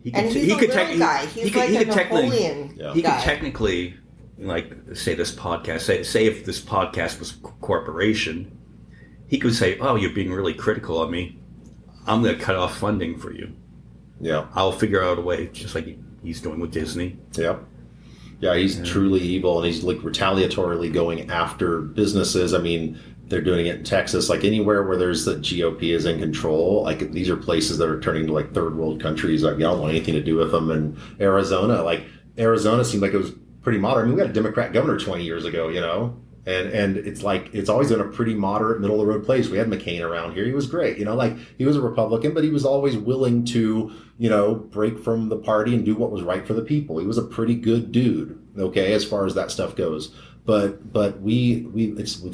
He's a little guy. He's like a Napoleon guy. He could technically, like, say this podcast, say if this podcast was a corporation, he could say, oh, you're being really critical of me. I'm going to cut off funding for you. Yeah. I'll figure out a way, just like he's doing with Disney. Yep. Yeah, he's truly evil, and he's like retaliatorily going after businesses. I mean, they're doing it in Texas, like anywhere where there's the GOP is in control. Like these are places that are turning to like third world countries. Like, I don't want anything to do with them. And Arizona seemed like it was pretty moderate. I mean, we had a Democrat governor 20 years ago, you know? And it's like, it's always been a pretty moderate, middle of the road place. We had McCain around here. He was great. You know, like he was a Republican, but he was always willing to, you know, break from the party and do what was right for the people. He was a pretty good dude. Okay. As far as that stuff goes. But we've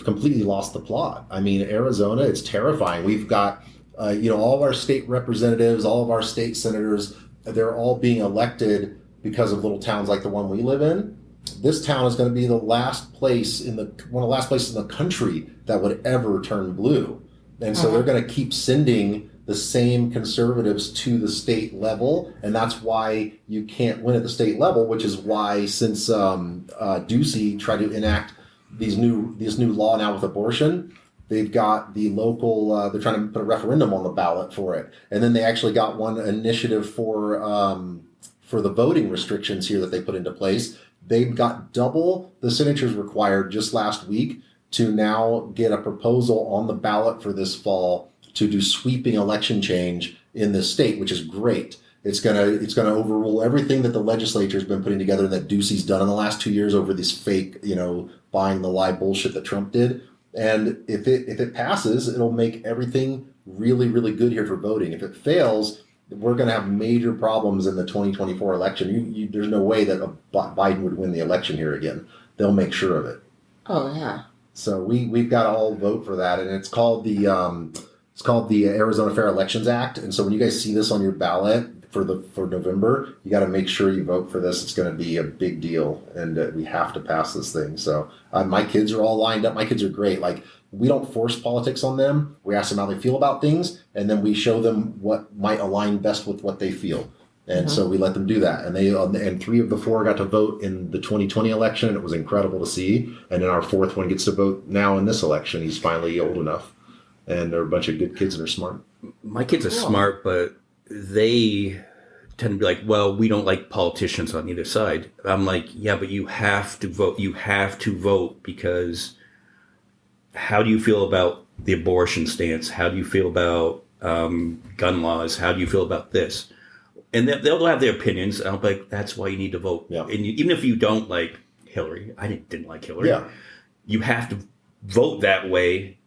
completely lost the plot. I mean, Arizona, it's terrifying. We've got, all of our state representatives, all of our state senators, they're all being elected because of little towns like the one we live in. This town is going to be one of the last places in the country that would ever turn blue. And so they're going to keep sending the same conservatives to the state level. And that's why you can't win at the state level, which is why since Ducey tried to enact this new law now with abortion, they've got the local, they're trying to put a referendum on the ballot for it. And then they actually got one initiative for the voting restrictions here that they put into place. They've got double the signatures required just last week to now get a proposal on the ballot for this fall to do sweeping election change in this state, which is great. It's gonna overrule everything that the legislature has been putting together and that Ducey's done in the last 2 years over this fake, buying the lie bullshit that Trump did. And if it passes, it'll make everything really, really good here for voting. If it fails, we're going to have major problems in the 2024 election. There's no way that Biden would win the election here again. They'll make sure of it. Oh yeah. So we've got to all vote for that, and it's called the Arizona Fair Elections Act. And so when you guys see this on your ballot, for November, you got to make sure you vote for this. It's going to be a big deal, and we have to pass this thing. So my kids are all lined up. My kids are great. Like, we don't force politics on them. We ask them how they feel about things, and then we show them what might align best with what they feel. And so we let them do that. And and 3 of the 4 got to vote in the 2020 election. And it was incredible to see. And then our 4th one gets to vote now in this election. He's finally old enough. And they're a bunch of good kids and they're smart. My kids are smart, but they tend to be like, well, we don't like politicians on either side. I'm like, yeah, but you have to vote. You have to vote, because how do you feel about the abortion stance? How do you feel about gun laws? How do you feel about this? And they'll have their opinions. I'm like, that's why you need to vote. Yeah. And even if you don't like Hillary, I didn't like Hillary. Yeah. You have to vote that way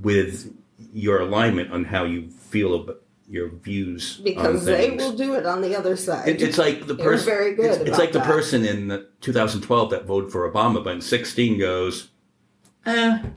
with your alignment on how you feel about your views. Because on they things. will do it on the other side. It's like the person. very good It's about like the that. person in 2012 that voted for Obama, but in 16 goes, let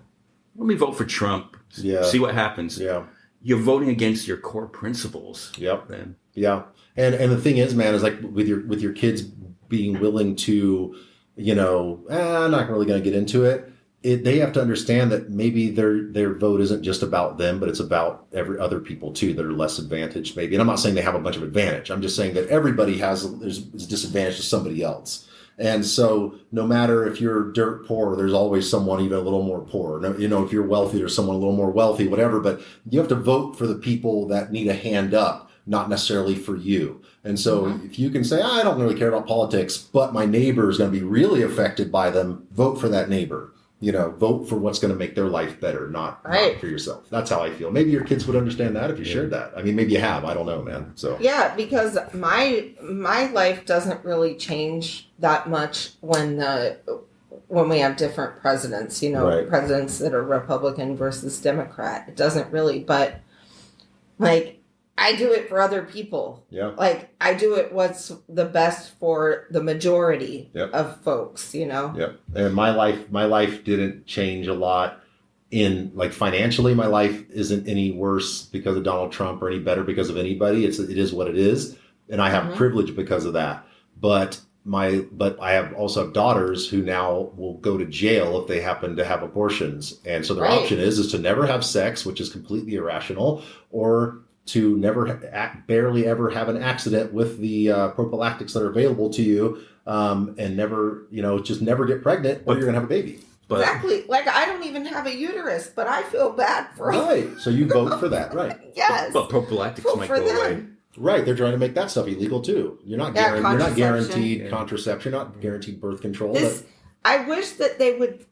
me vote for Trump. Yeah. See what happens. Yeah. You're voting against your core principles. Yep. Then. Yeah. And the thing is, man, is like with your kids being willing to, I'm not really going to get into it. They have to understand that maybe their vote isn't just about them, but it's about every other people too that are less advantaged maybe. And I'm not saying they have a bunch of advantage. I'm just saying that everybody is a disadvantage to somebody else. And so no matter if you're dirt poor, there's always someone even a little more poor. If you're wealthy, there's someone a little more wealthy, whatever. But you have to vote for the people that need a hand up, not necessarily for you. And so if you can say, I don't really care about politics, but my neighbor is going to be really affected by them, vote for that neighbor. Vote for what's going to make their life better, not for yourself. That's how I feel. Maybe your kids would understand that if you shared that. I mean, maybe you have. I don't know, man. So yeah, because my life doesn't really change that much when we have different presidents. Right. Presidents that are Republican versus Democrat. It doesn't really, but like, I do it for other people. Yeah. Like, I do it what's the best for the majority Yep. of folks, Yep. And my life didn't change a lot in like financially. My life isn't any worse because of Donald Trump or any better because of anybody. It is what it is. And I have privilege because of that. But I also have daughters who now will go to jail if they happen to have abortions. And so their option is to never have sex, which is completely irrational, or to barely ever have an accident with the prophylactics that are available to you, and never, just never get pregnant, or you're going to have a baby. But, exactly. Like, I don't even have a uterus, but I feel bad for Right. So you vote for that, right? Yes. But prophylactics Vote might for go them. away. Right. They're trying to make that stuff illegal too. You're not Yeah, you're not guaranteed Yeah. contraception, you're not guaranteed birth control. I wish that they would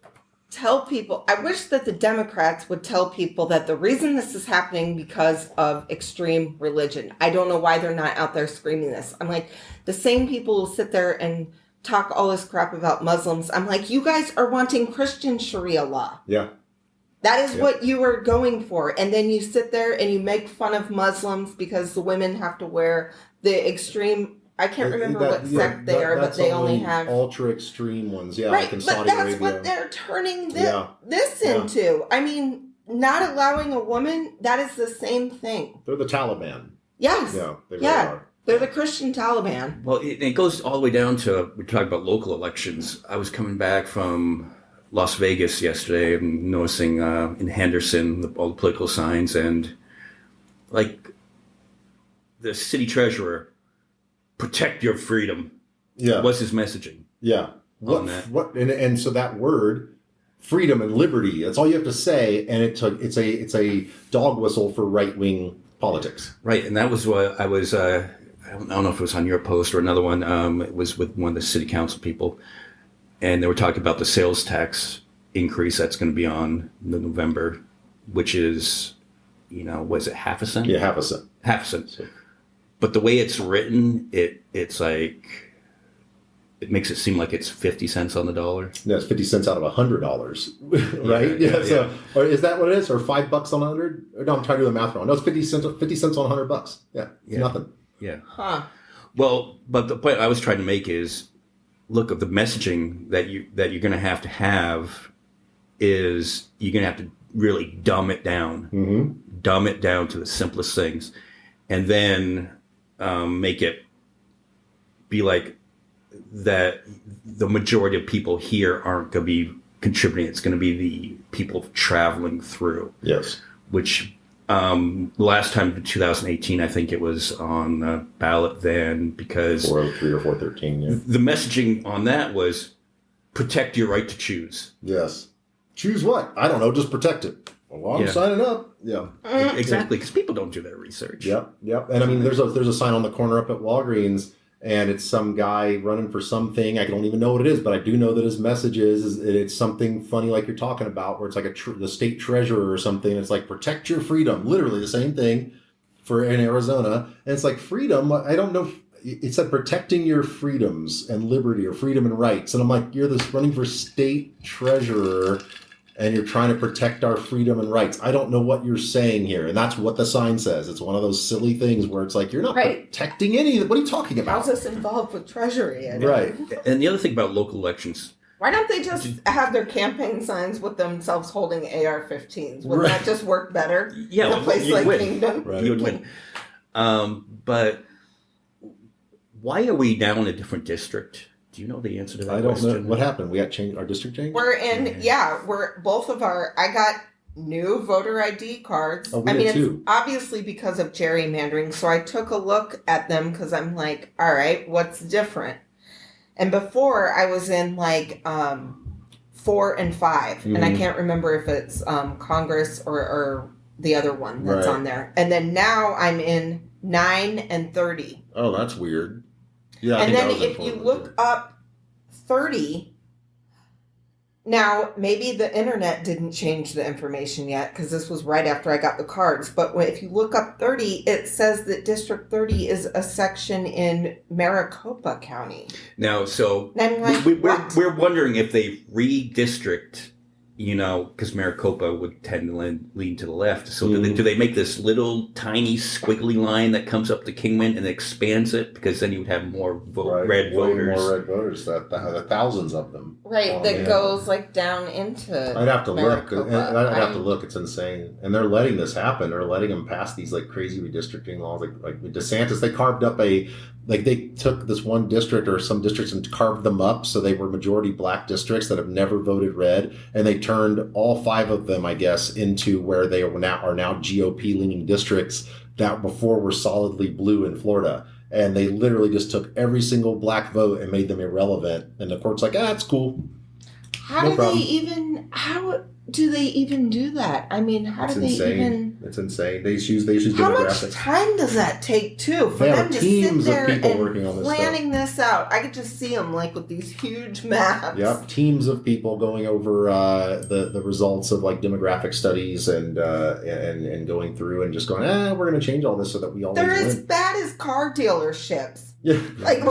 tell people, I wish that the Democrats would tell people that the reason this is happening because of extreme religion. I don't know why they're not out there screaming this. I'm like, the same people who sit there and talk all this crap about Muslims. I'm like, you guys are wanting Christian Sharia law. Yeah. That is what you are going for. And then you sit there and you make fun of Muslims because the women have to wear the extreme, I can't remember what sect they are, but they only have ultra extreme ones. Yeah. right, Like in but Saudi that's Arabia. what they're turning this into. I mean, not allowing a woman, that is the same thing. They're the Taliban. Yes. Yeah. They really are. They're the Christian Taliban. Well, it goes all the way down to, we're talking about local elections. I was coming back from Las Vegas yesterday and noticing in Henderson all the political signs, and like the city treasurer, protect your freedom. Yeah. What's his messaging? Yeah. On that. And so that word, freedom and liberty, that's all you have to say, and it's a dog whistle for right wing politics. Right, and that was what I was. I don't know if it was on your post or another one. It was with one of the city council people, and they were talking about the sales tax increase that's going to be on the November, which is, was it half a cent? Yeah, half a cent. Half a cent. But the way it's written, it's like, it makes it seem like it's 50 cents on the dollar. That's 50 cents out of $100, right? Yeah. So, or is that what it is? Or $5 on 100? No, I'm trying to do the math wrong. No, it's 50 cents on $100. Yeah, it's nothing. Yeah. Huh. Well, but the point I was trying to make is, look, of the messaging that you're going to have is you're going to have to really dumb it down to the simplest things, and then make it be like that the majority of people here aren't going to be contributing. It's going to be the people traveling through. Yes. Which last time in 2018, I think it was on the ballot then, because 403 or 413, yeah. the messaging on that was protect your right to choose. Yes. Choose what? I don't know. Just protect it. Well, I'm signing up. Yeah. Exactly, because people don't do their research. Yep. And I mean, there's a sign on the corner up at Walgreens, and it's some guy running for something. I don't even know what it is, but I do know that his message is it's something funny like you're talking about, where it's like the state treasurer or something. It's like protect your freedom. Literally the same thing in Arizona. And it's like freedom. I don't know. It said protecting your freedoms and liberty or freedom and rights. And I'm like, you're this running for state treasurer, and you're trying to protect our freedom and rights. I don't know what you're saying here. And that's what the sign says. It's one of those silly things where it's like, you're not protecting any of it. What are you talking about? How's this involved with Treasury? Right. And the other thing about local elections. Why don't they just have their campaign signs with themselves holding AR-15s? Wouldn't that just work better? Yeah. In a place like Kingdom? Right. You would win. But why are we now in a different district? Do you know the answer to that question? I don't know. What happened? We got changed. Our district changed? We're in, I got new voter ID cards. Oh, we I mean, did too. it's obviously because of gerrymandering. So I took a look at them because I'm like, all right, what's different? And before I was in like 4 and 5, and I can't remember if it's Congress or the other one that's on there. And then now I'm in 9 and 30. Oh, that's weird. Yeah. And then if you look up 30, now maybe the internet didn't change the information yet because this was right after I got the cards. But if you look up 30, it says that District 30 is a section in Maricopa County. Now, so And I'm like, we're wondering if they redistrict, because Maricopa would tend to lean to the left. So do they make this little tiny squiggly line that comes up to Kingman and expands it? Because then you would have more red voters. More red voters. Thousands of them. Right, that goes like down into I'd have to look. Maricopa. I'd have to look. It's insane. And they're letting this happen. They're letting them pass these like crazy redistricting laws. Like with DeSantis, they carved up they took this one district or some districts and carved them up so they were majority black districts that have never voted red, and they turned all 5 of them, I guess, into where they are now GOP leaning districts that before were solidly blue in Florida. And they literally just took every single black vote and made them irrelevant. And the court's like, it's cool. How do they even do that? I mean, It's insane. They use how demographics. much time does that take too for They have them to teams sit of there people and working on this planning this out? I could just see them like with these huge maps. Yep, teams of people going over the results of like demographic studies and going through and just going, we're going to change all this so that we always They're win. as bad as car dealerships. Yeah. Like,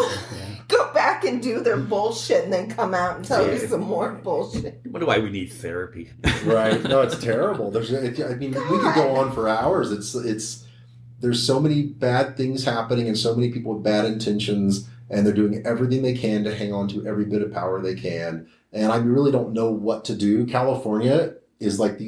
go back and do their bullshit and then come out and tell you some more bullshit. I wonder why we need therapy. Right. No, it's terrible. We could go on for hours. There's so many bad things happening and so many people with bad intentions, and they're doing everything they can to hang on to every bit of power they can. And I really don't know what to do. California is like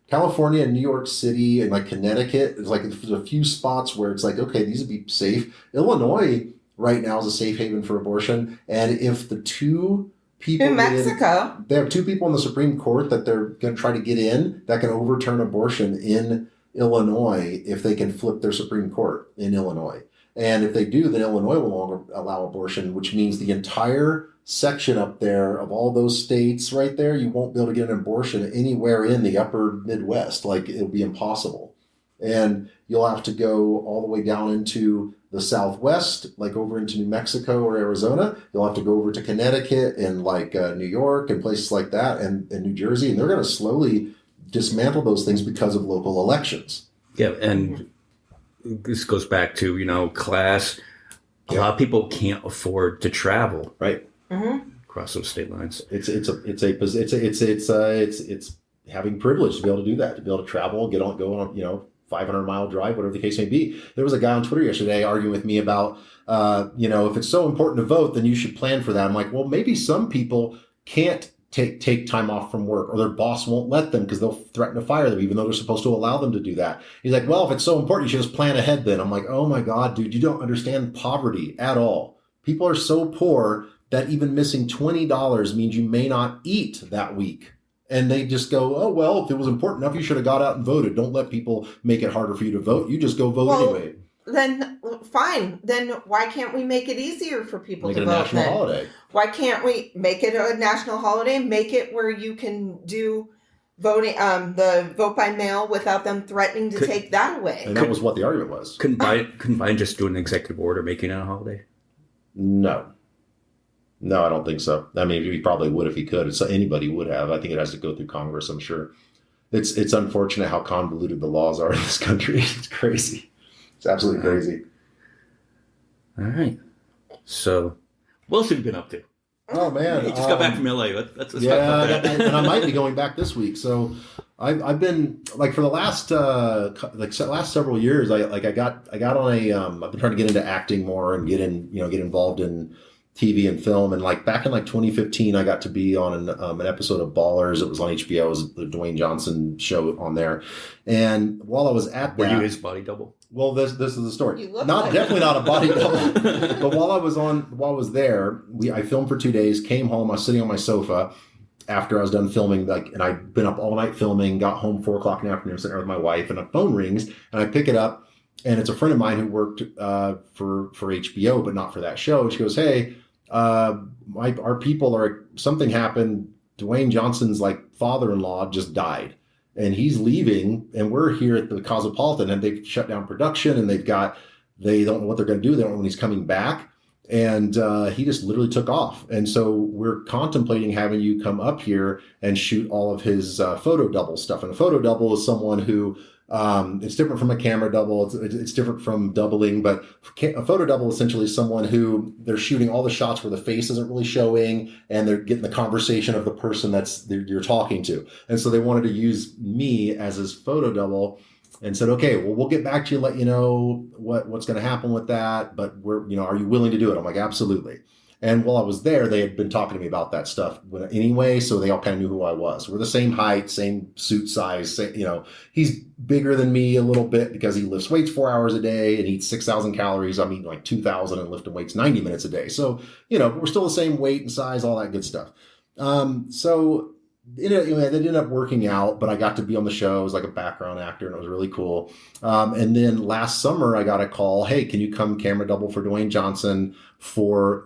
California and New York City and like Connecticut is like there's a few spots where it's like, okay, these would be safe. Illinois right now is a safe haven for abortion. And if the 2 people in Mexico, they have 2 people in the Supreme Court that they're going to try to get in that can overturn abortion in Illinois if they can flip their Supreme Court in Illinois. And if they do, then Illinois will no longer allow abortion, which means the entire section up there of all those states right there, you won't be able to get an abortion anywhere in the upper Midwest. Like, it'll be impossible. And you'll have to go all the way down into the Southwest, like over into New Mexico or Arizona. You'll have to go over to Connecticut and like New York and places like that and New Jersey. And they're going to slowly dismantle those things because of local elections. Yeah, and this goes back to, class. A lot of people can't afford to travel. Right. Across those state lines. It's having privilege to be able to do that, to be able to travel, go on, 500-mile drive, whatever the case may be. There was a guy on Twitter yesterday arguing with me about, if it's so important to vote, then you should plan for that. I'm like, well, maybe some people can't take time off from work, or their boss won't let them because they'll threaten to fire them, even though they're supposed to allow them to do that. He's like, well, if it's so important, you should just plan ahead then. I'm like, oh my God, dude, you don't understand poverty at all. People are so poor that even missing $20 means you may not eat that week. And they just go, oh, well, if it was important enough, you should have got out and voted. Don't let people make it harder for you to vote. You just go vote anyway. Then fine. Then why can't we make it easier for people to vote? Make it a national holiday. Why can't we make it a national holiday? Make it where you can do voting, the vote by mail without them threatening to take that away. And that was what the argument was. Couldn't Biden just do an executive order making it a holiday? No, I don't think so. I mean, he probably would if he could. So anybody would have. I think it has to go through Congress, I'm sure. It's unfortunate how convoluted the laws are in this country. It's crazy. It's absolutely crazy. All right. So, what else have you been up to? Oh, man. You just got back from LA. Let's talk yeah, about that. and I might be going back this week. So I've been like for the last several years. I got on a. I've been trying to get into acting more and get involved in TV and film. And like back in like 2015, I got to be on an episode of Ballers. It was on HBO. It was the Duane Johnson show on there. And while I was at that, were you his body double? Well, this is the story. You look Definitely not a body double. But while I was there, I filmed for 2 days. Came home. I was sitting on my sofa after I was done filming. And I'd been up all night filming. Got home 4:00 in the afternoon, sitting there with my wife, and a phone rings, and I pick it up, and it's a friend of mine who worked for HBO, but not for that show. And she goes, "Hey, our people are something happened. Duane Johnson's like father-in-law just died, and he's leaving, and we're here at the Cosmopolitan, and they've shut down production, and they don't know what they're going to do. They don't know when he's coming back." And he just literally took off. And so we're contemplating having you come up here and shoot all of his photo double stuff. And a photo double is someone who, it's different from a camera double. It's different from doubling, but a photo double essentially is someone who they're shooting all the shots where the face isn't really showing, and they're getting the conversation of the person you're talking to. And so they wanted to use me as his photo double, and said, okay, well, we'll get back to you, let you know what's going to happen with that. But are you willing to do it? I'm like, absolutely. And while I was there, they had been talking to me about that stuff anyway. So they all kind of knew who I was. We're the same height, same suit size. He's bigger than me a little bit because he lifts weights 4 hours a day and eats 6,000 calories. I'm eating like 2,000 and lifting weights 90 minutes a day. So, we're still the same weight and size, all that good stuff. So it ended up working out, but I got to be on the show as like a background actor, and it was really cool. And then last summer, I got a call, hey, can you come camera double for Duane Johnson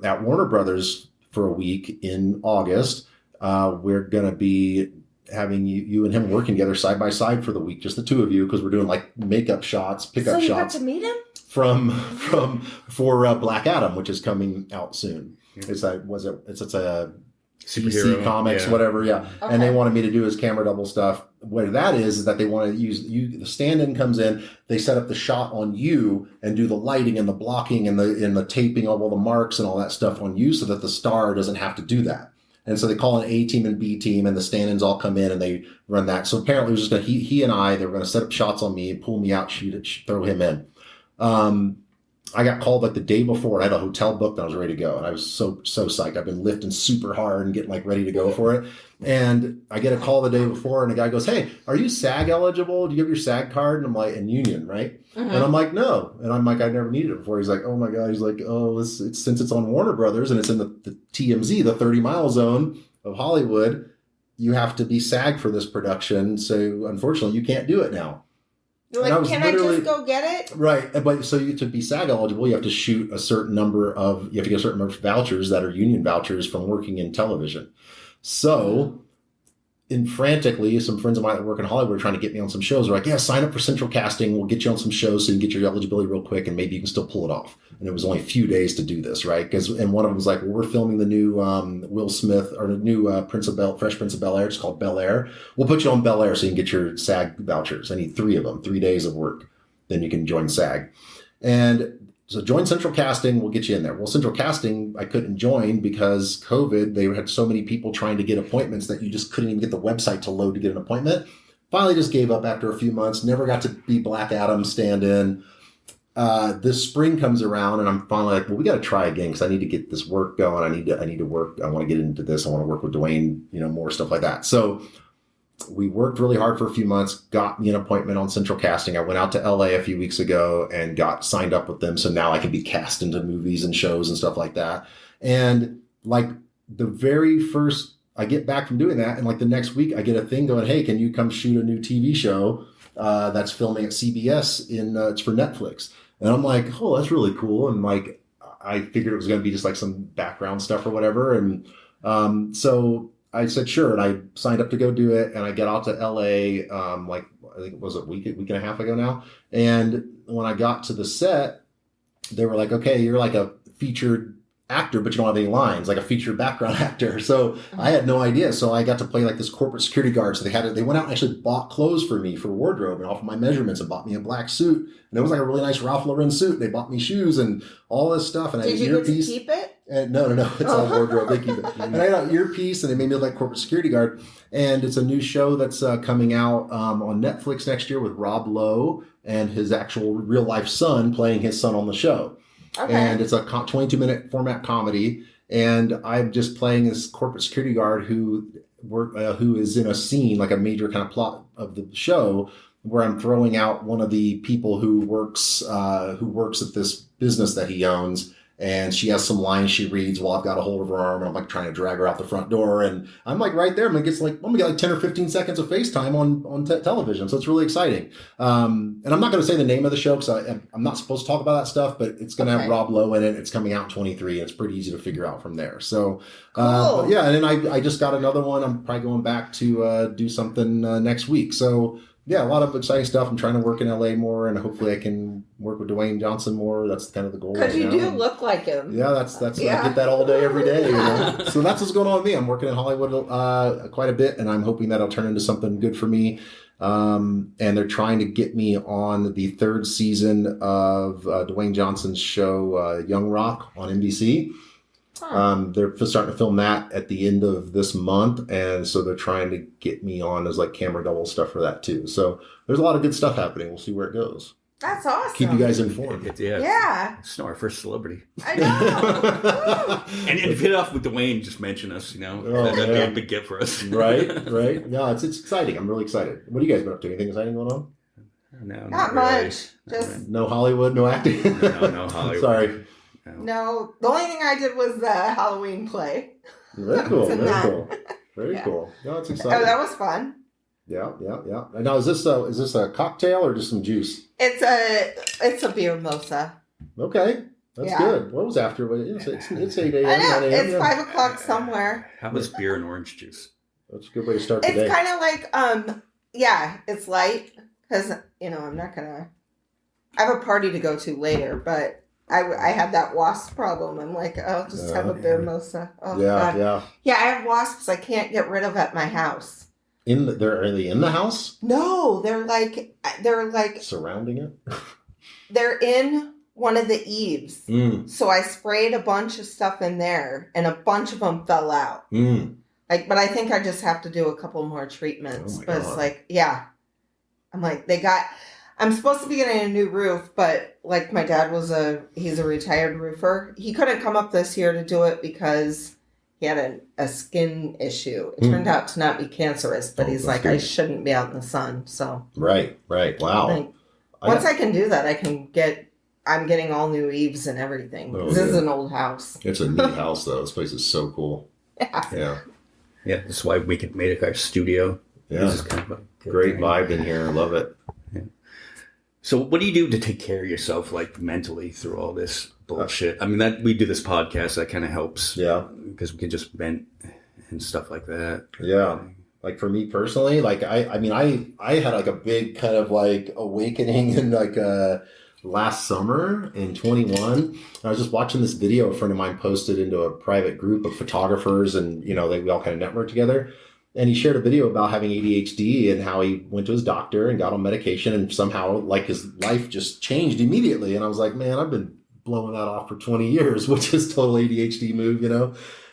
at Warner Brothers for a week in August? We're going to be having you and him working together side by side for the week, just the two of you, because we're doing like makeup shots, pickup shots. So you got to meet him? For Black Adam, which is coming out soon. It's a Superhero, DC Comics, yeah. whatever, yeah. Okay. And they wanted me to do his camera double stuff. What that is that they want to use you. The stand-in comes in, they set up the shot on you and do the lighting and the blocking and the taping of all the marks and all that stuff on you, so that the star doesn't have to do that. And so they call an A team and B team, and the stand-ins all come in and they run that. So apparently it was just he and I, they were going to set up shots on me, pull me out, shoot it, throw him in. I got called like the day before, and I had a hotel booked, and I was ready to go. And I was so psyched. I've been lifting super hard and getting like ready to go for it. And I get a call the day before, and the guy goes, hey, are you SAG eligible? Do you have your SAG card? And I'm like, and union, right? Mm-hmm. And I'm like, no. And I'm like, I've never needed it before. He's like, oh my God. He's like, oh, it's since it's on Warner Brothers and it's in the TMZ, the 30-mile zone of Hollywood, you have to be SAG for this production. So unfortunately, you can't do it now. Like, can I just go get it? Right. But so to be SAG eligible, you have to shoot you have to get a certain number of vouchers that are union vouchers from working in television. So frantically, some friends of mine that work in Hollywood were trying to get me on some shows. They're like, yeah, sign up for Central Casting. We'll get you on some shows so you can get your eligibility real quick, and maybe you can still pull it off. And it was only a few days to do this, right? And one of them was like, well, we're filming the new Will Smith, or the new Fresh Prince of Bel-Air. It's called Bel-Air. We'll put you on Bel-Air so you can get your SAG vouchers. I need 3 of them, 3 days of work. Then you can join SAG. And so join Central Casting, we'll get you in there. Well, Central Casting, I couldn't join because COVID, they had so many people trying to get appointments that you just couldn't even get the website to load to get an appointment. Finally just gave up after a few months, never got to be Black Adam stand-in. this spring comes around and I'm finally like, well, we got to try again because I need to get this work going. I need to work. I want to get into this. I want to work with Duane, more stuff like that. So we worked really hard for a few months, got me an appointment on Central Casting. I went out to LA a few weeks ago and got signed up with them. So now I can be cast into movies and shows and stuff like that. And like the very first, I get back from doing that. And like the next week I get a thing going, hey, can you come shoot a new TV show that's filming at CBS it's for Netflix. And I'm like, oh, that's really cool. And like, I figured it was going to be just like some background stuff or whatever. And so I said, sure. And I signed up to go do it. And I get out to LA, like, I think it was a week and a half ago now. And when I got to the set, they were like, okay, you're like a featured actor, but you don't have any lines, like a featured background actor. So I had no idea. So I got to play like this corporate security guard. So they went out and actually bought clothes for me for wardrobe and off of my measurements and bought me a black suit. And it was like a really nice Ralph Lauren suit. They bought me shoes and all this stuff. And I had an earpiece. Did you get to keep it? And no. It's all wardrobe. They keep it. And I had an earpiece and they made me look like corporate security guard. And it's a new show that's coming out on Netflix next year with Rob Lowe and his actual real life son playing his son on the show. Okay. And it's a 22-minute format comedy. And I'm just playing this corporate security guard who is in a scene, like a major kind of plot of the show, where I'm throwing out one of the people who works at this business that he owns. And she has some lines she reads while I've got a hold of her arm and I'm like trying to drag her out the front door. And I'm like right there. I'm gonna get like 10 or 15 seconds of FaceTime on television. So it's really exciting. And I'm not going to say the name of the show because I'm not supposed to talk about that stuff, but it's going to have Rob Lowe in it. It's coming out in 23 and it's pretty easy to figure out from there. So cool. Yeah. And then I just got another one. I'm probably going back to do something next week. So yeah, a lot of exciting stuff. I'm trying to work in LA more, and hopefully I can work with Duane Johnson more. That's kind of the goal. Because you do look like him. Yeah, that's yeah. I get that all day, every day. So that's what's going on with me. I'm working in Hollywood quite a bit, and I'm hoping that'll turn into something good for me. And they're trying to get me on the third season of Duane Johnson's show, Young Rock on NBC. They're starting to film that at the end of this month. And so they're trying to get me on as like camera double stuff for that too. So there's a lot of good stuff happening. We'll see where it goes. That's awesome. Keep you guys informed. Yeah. It's not our first celebrity. I know. And if you hit off with Duane, just mention us, that'd be a big gift for us. Right. No, it's exciting. I'm really excited. What have you guys been up to? Anything exciting going on? No, not much. Just no Hollywood, no acting? No Hollywood. Sorry. No, the only thing I did was the Halloween play. Very cool. Very cool. No, it's exciting. Oh, that was fun. Yeah. Now, is this a cocktail or just some juice? It's a beer mosa. Okay, that's good. What was after? It's 8 a.m. I know it's 5 o'clock somewhere. How was beer and orange juice? That's a good way to start the day. It's kind of like it's light because I'm not gonna. I have a party to go to later, but. I had that wasp problem. I'm like, I'll just have a beer mosa. Oh, God. Yeah, I have wasps I can't get rid of at my house. Are they in the house? No, they're like surrounding it. They're in one of the eaves. So I sprayed a bunch of stuff in there, and a bunch of them fell out. But I think I just have to do a couple more treatments. But it's like, yeah, I'm like I'm supposed to be getting a new roof, but like my dad he's a retired roofer. He couldn't come up this year to do it because he had a skin issue. It turned out to not be cancerous, but he's like, I shouldn't be out in the sun. So right. Wow. Once I can do that, I'm getting all new eaves and everything. This is an old house. It's a neat house though. This place is so cool. Yeah. That's why we made it our studio. Yeah. This is kind of a great vibe in here. I love it. So what do you do to take care of yourself, like mentally, through all this bullshit? I mean, that we do this podcast, that kind of helps. Yeah. Because we can just vent and stuff like that. Yeah. Like for me personally, like I had like a big kind of like awakening in like last summer in 21. I was just watching this video a friend of mine posted into a private group of photographers, and we all kind of network together. And he shared a video about having ADHD and how he went to his doctor and got on medication, and somehow like his life just changed immediately. And I was like, man, I've been blowing that off for 20 years, which is total ADHD move,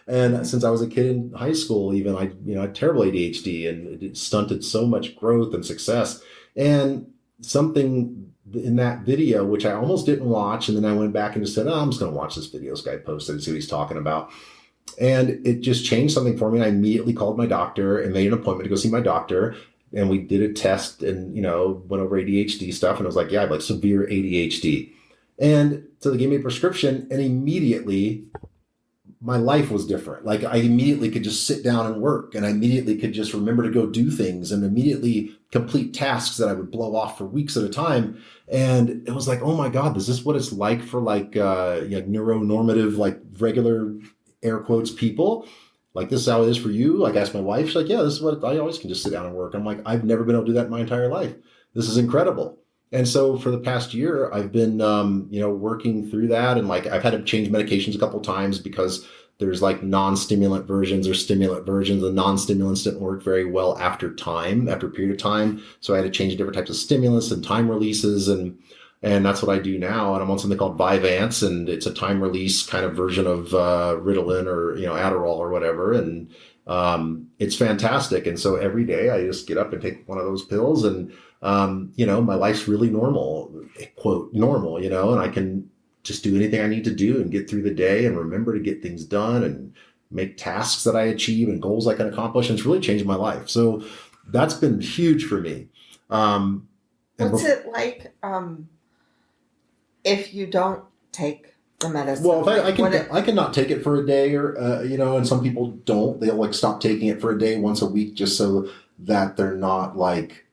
And since I was a kid in high school, even I had terrible ADHD, and it stunted so much growth and success. And something in that video, which I almost didn't watch, and then I went back and just said, oh, I'm just going to watch this video this guy posted and see what he's talking about. And it just changed something for me. And I immediately called my doctor and made an appointment to go see my doctor. And we did a test and, went over ADHD stuff. And I was like, yeah, I have like severe ADHD. And so they gave me a prescription, and immediately my life was different. Like I immediately could just sit down and work, and I immediately could just remember to go do things and immediately complete tasks that I would blow off for weeks at a time. And it was like, oh my God, is this what it's like for like neuronormative, like regular air quotes people? Like this is how it is for you? Like I asked my wife, she's like, yeah, this is what I always can just sit down and work. I'm like, I've never been able to do that in my entire life. This is incredible. And so for the past year, I've been, working through that. And like, I've had to change medications a couple of times because there's like non-stimulant versions or stimulant versions. The non-stimulants didn't work very well after a period of time. So I had to change different types of stimulants and time releases. And that's what I do now. And I'm on something called Vyvanse, and it's a time release kind of version of Ritalin or, Adderall or whatever. And it's fantastic. And so every day I just get up and take one of those pills, and my life's really normal, quote, normal, and I can just do anything I need to do and get through the day and remember to get things done and make tasks that I achieve and goals I can accomplish. And it's really changed my life. So that's been huge for me. What's it like if you don't take the medicine? Well, I can not take it for a day or, and some people don't. They'll like stop taking it for a day once a week just so that they're not like.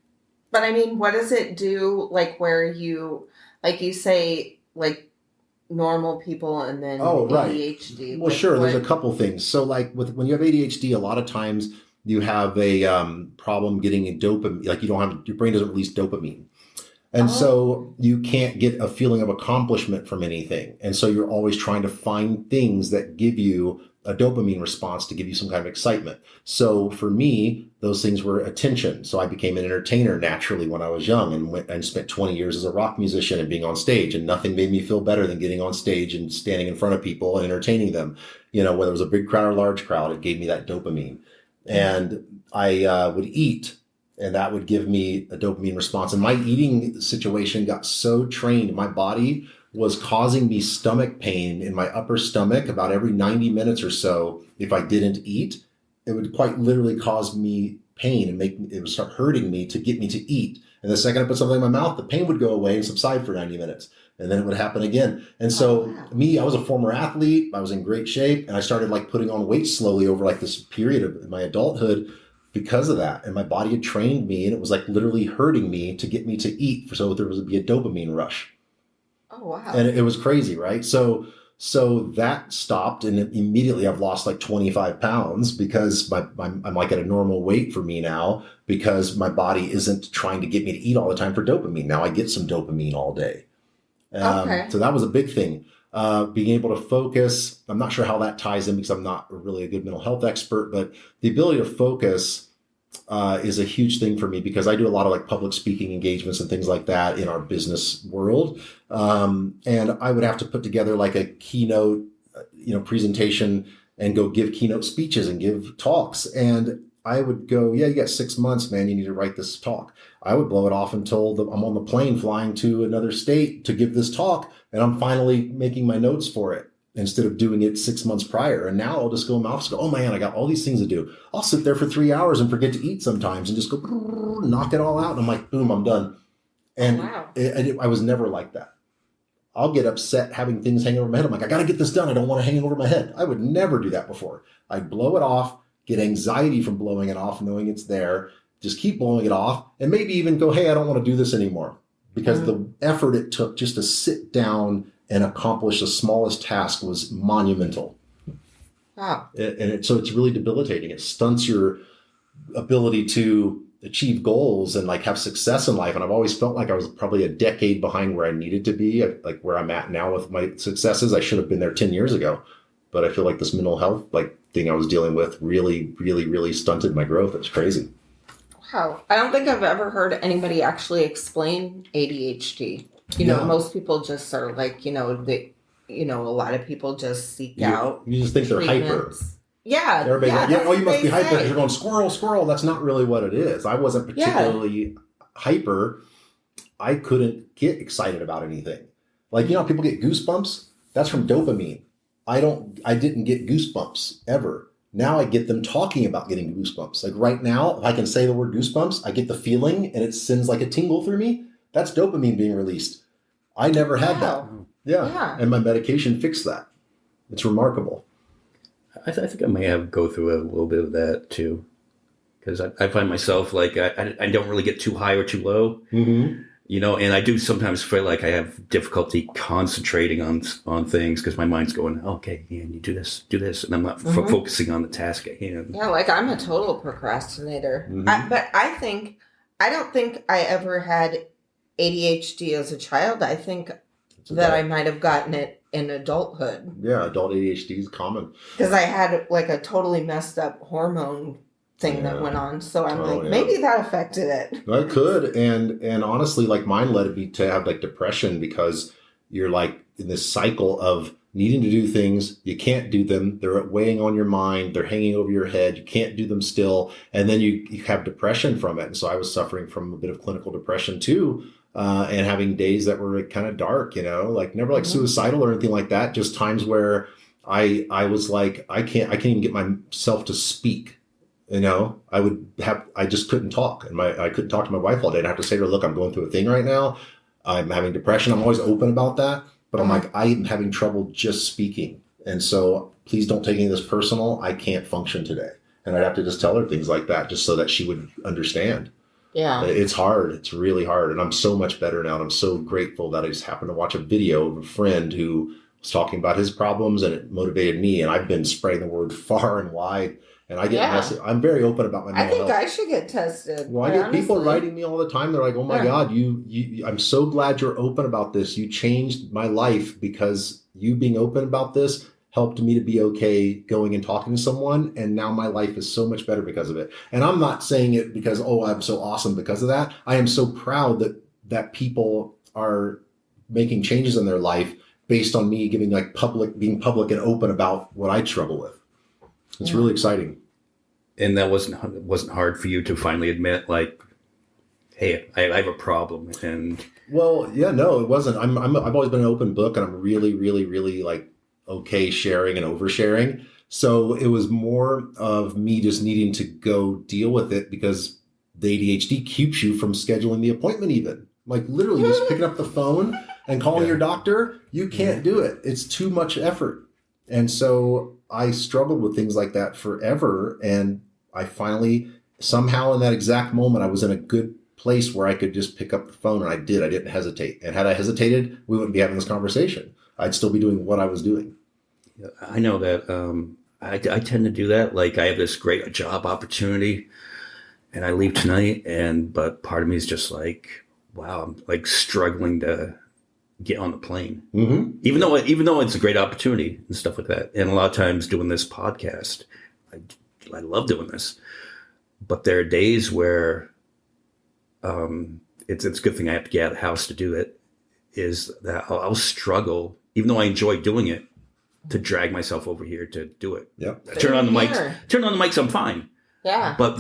But I mean, what does it do? Like where you, like you say, like normal people and then ADHD. Right. Well, sure. There's a couple things. So like when you have ADHD, a lot of times you have a problem getting a dopamine, like your brain doesn't release dopamine. And so you can't get a feeling of accomplishment from anything. And so you're always trying to find things that give you a dopamine response to give you some kind of excitement. So for me, those things were attention. So I became an entertainer naturally when I was young and went and spent 20 years as a rock musician and being on stage. And nothing made me feel better than getting on stage and standing in front of people and entertaining them. Whether it was a big crowd or large crowd, it gave me that dopamine. And I would eat, and that would give me a dopamine response. And my eating situation got so trained. My body was causing me stomach pain in my upper stomach about every 90 minutes or so. If I didn't eat, it would quite literally cause me pain and it would start hurting me to get me to eat. And the second I put something in my mouth, the pain would go away and subside for 90 minutes. And then it would happen again. And so I was a former athlete. I was in great shape. And I started like putting on weight slowly over like this period of my adulthood because of that. And my body had trained me, and it was like literally hurting me to get me to eat. So there would be a dopamine rush. Oh, wow. And it was crazy, right? So that stopped, and immediately I've lost like 25 pounds because I'm like at a normal weight for me now because my body isn't trying to get me to eat all the time for dopamine. Now I get some dopamine all day. So that was a big thing. Being able to focus. I'm not sure how that ties in because I'm not really a good mental health expert, but the ability to focus is a huge thing for me because I do a lot of like public speaking engagements and things like that in our business world. And I would have to put together like a keynote, presentation and go give keynote speeches and give talks. And I would go, yeah, you got 6 months, man. You need to write this talk. I would blow it off until I'm on the plane flying to another state to give this talk. And I'm finally making my notes for it instead of doing it 6 months prior. And now I'll just go in my office and go, oh man, I got all these things to do. I'll sit there for 3 hours and forget to eat sometimes and just go knock it all out. And I'm like, boom, I'm done. And I was never like that. I'll get upset having things hanging over my head. I'm like, I got to get this done. I don't want to hang over my head. I would never do that before. I'd blow it off, get anxiety from blowing it off, knowing it's there, just keep blowing it off, and maybe even go, hey, I don't want to do this anymore. Because the effort it took just to sit down and accomplish the smallest task was monumental. Wow. So it's really debilitating. It stunts your ability to achieve goals and like have success in life. And I've always felt like I was probably a decade behind where I needed to be, like where I'm at now with my successes. I should have been there 10 years ago. But I feel like this mental health thing I was dealing with really, really, really stunted my growth. It's crazy. Wow. I don't think I've ever heard anybody actually explain ADHD. Most people just are like, a lot of people just seek out. You just think they're hyper. Yeah. Everybody's like, you must be hyper because say. you're going squirrel, squirrel. That's not really what it is. I wasn't particularly hyper. I couldn't get excited about anything. Like, how people get goosebumps? That's from dopamine. I didn't get goosebumps ever. Now I get them talking about getting goosebumps. Like right now, if I can say the word goosebumps, I get the feeling and it sends like a tingle through me. That's dopamine being released. I never had that. Yeah. And my medication fixed that. It's remarkable. I think I may have go through a little bit of that too. Because I find myself like I don't really get too high or too low. Mm-hmm. And I do sometimes feel like I have difficulty concentrating on things because my mind's going, okay, Ian, you do this, and I'm not focusing on the task at hand. Yeah, like I'm a total procrastinator. But I don't think I ever had ADHD as a child. I think that I might have gotten it in adulthood. Yeah, adult ADHD is common. Because I had like a totally messed up hormone thing that went on. So I'm maybe that affected it. Well, it could. And honestly, like mine led me to have like depression because you're like in this cycle of needing to do things. You can't do them. They're weighing on your mind. They're hanging over your head. You can't do them still. And then you have depression from it. And so I was suffering from a bit of clinical depression too. And having days that were kind of dark, like never like suicidal or anything like that. Just times where I was like, I can't even get myself to speak. I just couldn't talk, and I couldn't talk to my wife all day. And I have to say to her, look, I'm going through a thing right now. I'm having depression. I'm always open about that, but I'm like, I'm having trouble just speaking. And so please don't take any of this personal. I can't function today. And I'd have to just tell her things like that just so that she would understand. Yeah. It's hard. It's really hard. And I'm so much better now. And I'm so grateful that I just happened to watch a video of a friend who was talking about his problems and it motivated me. And I've been spreading the word far and wide. And I get I'm very open about my mental health. I think I should get tested. Well, I get people writing me all the time. They're like, oh my God, I'm so glad you're open about this. You changed my life because you being open about this helped me to be okay going and talking to someone. And now my life is so much better because of it. And I'm not saying it because, I'm so awesome because of that. I am so proud that people are making changes in their life based on me being public and open about what I struggle with. It's really exciting. And that wasn't hard for you to finally admit, like, hey, I have a problem. And well, yeah, no, it wasn't. I've always been an open book, and I'm really, really, really like okay sharing and oversharing. So it was more of me just needing to go deal with it because the ADHD keeps you from scheduling the appointment. Even like literally just picking up the phone and calling your doctor, you can't do it. It's too much effort. And so I struggled with things like that forever. And I finally, somehow in that exact moment, I was in a good place where I could just pick up the phone, and I did. I didn't hesitate. And had I hesitated, we wouldn't be having this conversation. I'd still be doing what I was doing. I know that I tend to do that. Like I have this great job opportunity and I leave tonight. But part of me is just like, wow, I'm like struggling to get on the plane, even though it's a great opportunity and stuff like that. And a lot of times doing this podcast, I love doing this, but there are days where it's a good thing I have to get out of the house to do it. Is that I'll struggle, even though I enjoy doing it, to drag myself over here to do it. Yep. Turn on the mics. I'm fine. Yeah. But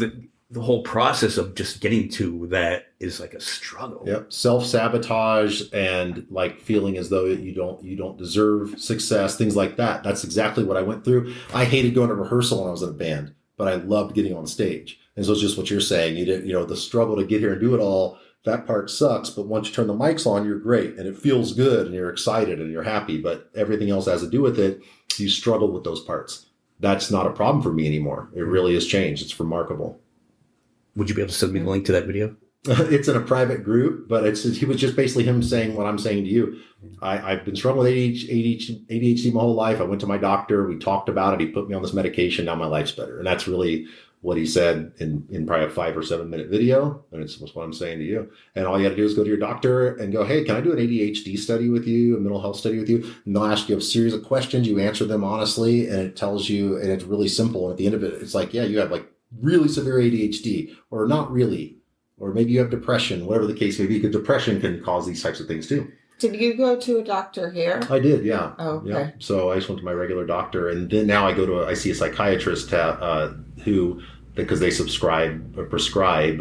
the whole process of just getting to that is like a struggle. Yep. Self-sabotage and like feeling as though you don't deserve success, things like that. That's exactly what I went through. I hated going to rehearsal when I was in a band, but I loved getting on stage. And so it's just what you're saying. You didn't, the struggle to get here and do it all, that part sucks. But once you turn the mics on, you're great and it feels good and you're excited and you're happy. But everything else has to do with it. You struggle with those parts. That's not a problem for me anymore. It really has changed. It's remarkable. Would you be able to send me the link to that video? It's in a private group, but he was just basically him saying what I'm saying to you. I've been struggling with ADHD my whole life. I went to my doctor. We talked about it. He put me on this medication. Now my life's better. And that's really what he said in probably a 5 or 7 minute video. And it's what I'm saying to you. And all you got to do is go to your doctor and go, hey, can I do an ADHD study with you, a mental health study with you? And they'll ask you a series of questions. You answer them honestly, and it tells you, and it's really simple. And at the end of it, it's like, yeah, you have like really severe ADHD or not really, or maybe you have depression, whatever the case may be, because depression can cause these types of things too. Did you go to a doctor here? I did, yeah. Oh, okay. Yeah. So I just went to my regular doctor, and then now I see a psychiatrist who, because they prescribe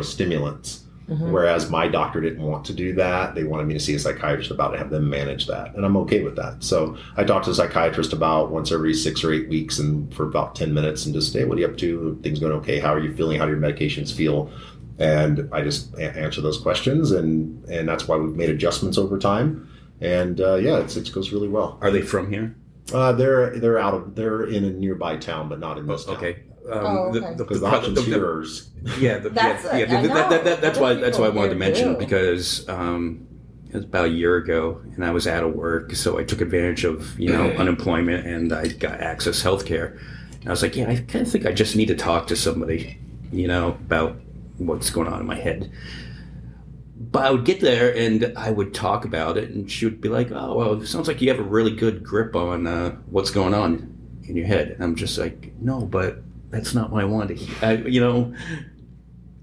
stimulants. Whereas my doctor didn't want to do that. They wanted me to see a psychiatrist about it, have them manage that. And I'm okay with that. So I talk to a psychiatrist about once every 6 or 8 weeks and for about 10 minutes and just say, what are you up to? Things going okay? How are you feeling? How do your medications feel? And I just answer those questions. And that's why we've made adjustments over time. And it goes really well. Are they from here? They're in a nearby town, but not in this town. Okay. Because the options here are... Yeah, that's why I wanted to mention too. because it was about a year ago, and I was out of work, so I took advantage of unemployment, and I got access healthcare. And I was like, I kind of think I just need to talk to somebody, about what's going on in my head. But I would get there and I would talk about it, and she would be like, "Oh, well, it sounds like you have a really good grip on what's going on in your head." And I'm just like, "No, but that's not what I wanted to hear."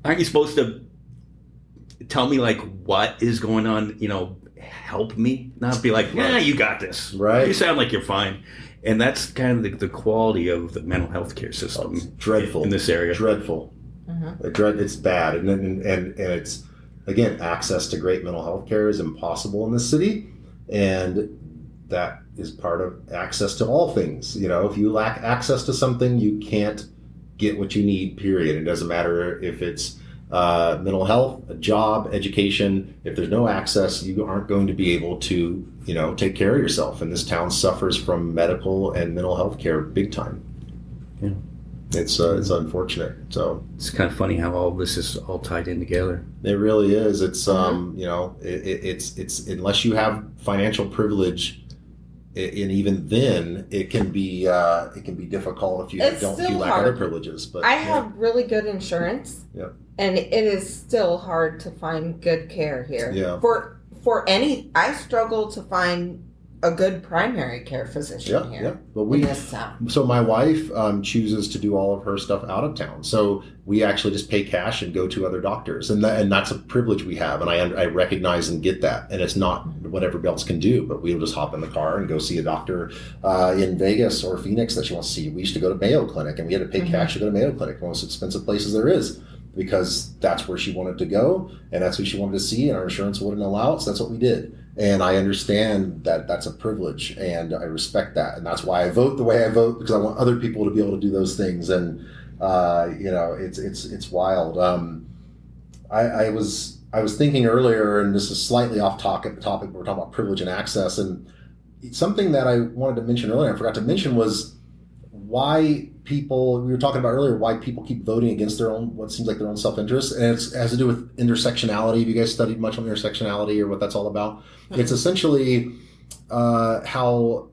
Aren't you supposed to tell me like what is going on? Help me, not be like, "Yeah, you got this. Right. You sound like you're fine." And that's kind of the quality of the mental health care system. It's dreadful in this area. Dreadful. It's bad, and it's. Again, access to great mental health care is impossible in this city, and that is part of access to all things. If you lack access to something, you can't get what you need, period. It doesn't matter if it's mental health, a job, education. If there's no access, you aren't going to be able to, take care of yourself. And this town suffers from medical and mental health care big time. Yeah. It's unfortunate. So it's kind of funny how all this is all tied in together. It really is. It's it's unless you have financial privilege, and even then it can be difficult if you lack other privileges. But I have really good insurance. Yeah. And it is still hard to find good care here. Yeah. I struggle to find a good primary care physician here. Yeah. But in this town. So my wife chooses to do all of her stuff out of town. So we actually just pay cash and go to other doctors, and that's a privilege we have, and I recognize and get that. And it's not what everybody else can do, but we'll just hop in the car and go see a doctor in Vegas or Phoenix that she wants to see. We used to go to Mayo Clinic, and we had to pay cash to go to Mayo Clinic, one of the most expensive places there is, because that's where she wanted to go, and that's who she wanted to see, and our insurance wouldn't allow it, so that's what we did. And I understand that that's a privilege, and I respect that, and that's why I vote the way I vote, because I want other people to be able to do those things. And it's wild. I was thinking earlier, and this is slightly off topic. We're talking about privilege and access, and something that I wanted to mention earlier, I forgot to mention, was why people, we were talking about earlier, why people keep voting against what seems like their own self-interest. And it has to do with intersectionality. Have you guys studied much on intersectionality or what that's all about? It's essentially how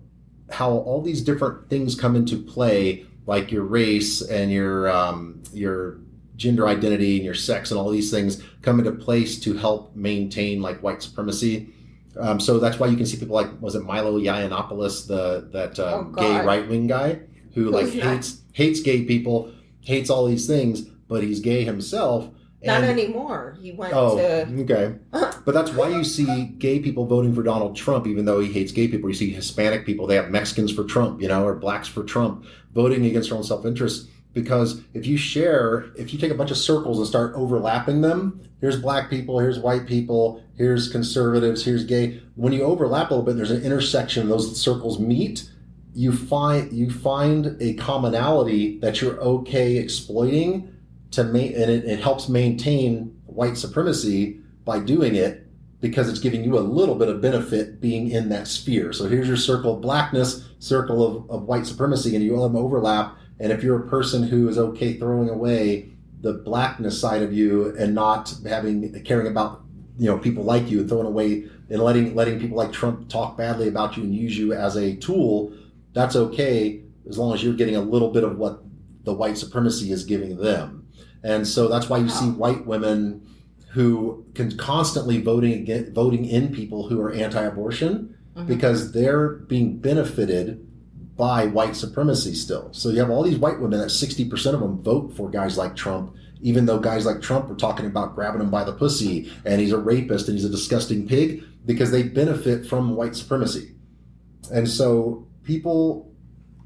all these different things come into play, like your race and your gender identity and your sex and all these things come into place to help maintain like white supremacy. So that's why you can see people like, was it Milo Yiannopoulos, that gay right-wing guy who hates gay people, hates all these things, but he's gay himself. Not anymore. He went to... Okay. But that's why you see gay people voting for Donald Trump, even though he hates gay people. You see Hispanic people, they have Mexicans for Trump, or blacks for Trump, voting against their own self-interest. Because if you take a bunch of circles and start overlapping them, here's black people, here's white people, here's conservatives, here's gay. When you overlap a little bit, there's an intersection, those circles meet, you find a commonality that you're okay exploiting and it helps maintain white supremacy by doing it, because it's giving you a little bit of benefit being in that sphere. So here's your circle of blackness, circle of white supremacy, and you all have them overlap. And if you're a person who is okay throwing away the blackness side of you and not caring about people like you, and throwing away and letting people like Trump talk badly about you and use you as a tool, that's okay as long as you're getting a little bit of what the white supremacy is giving them. And so that's why you see white women who can constantly voting in people who are anti-abortion, because they're being benefited by white supremacy still. So you have all these white women that 60% of them vote for guys like Trump, even though guys like Trump are talking about grabbing him by the pussy and he's a rapist and he's a disgusting pig, because they benefit from white supremacy. And so people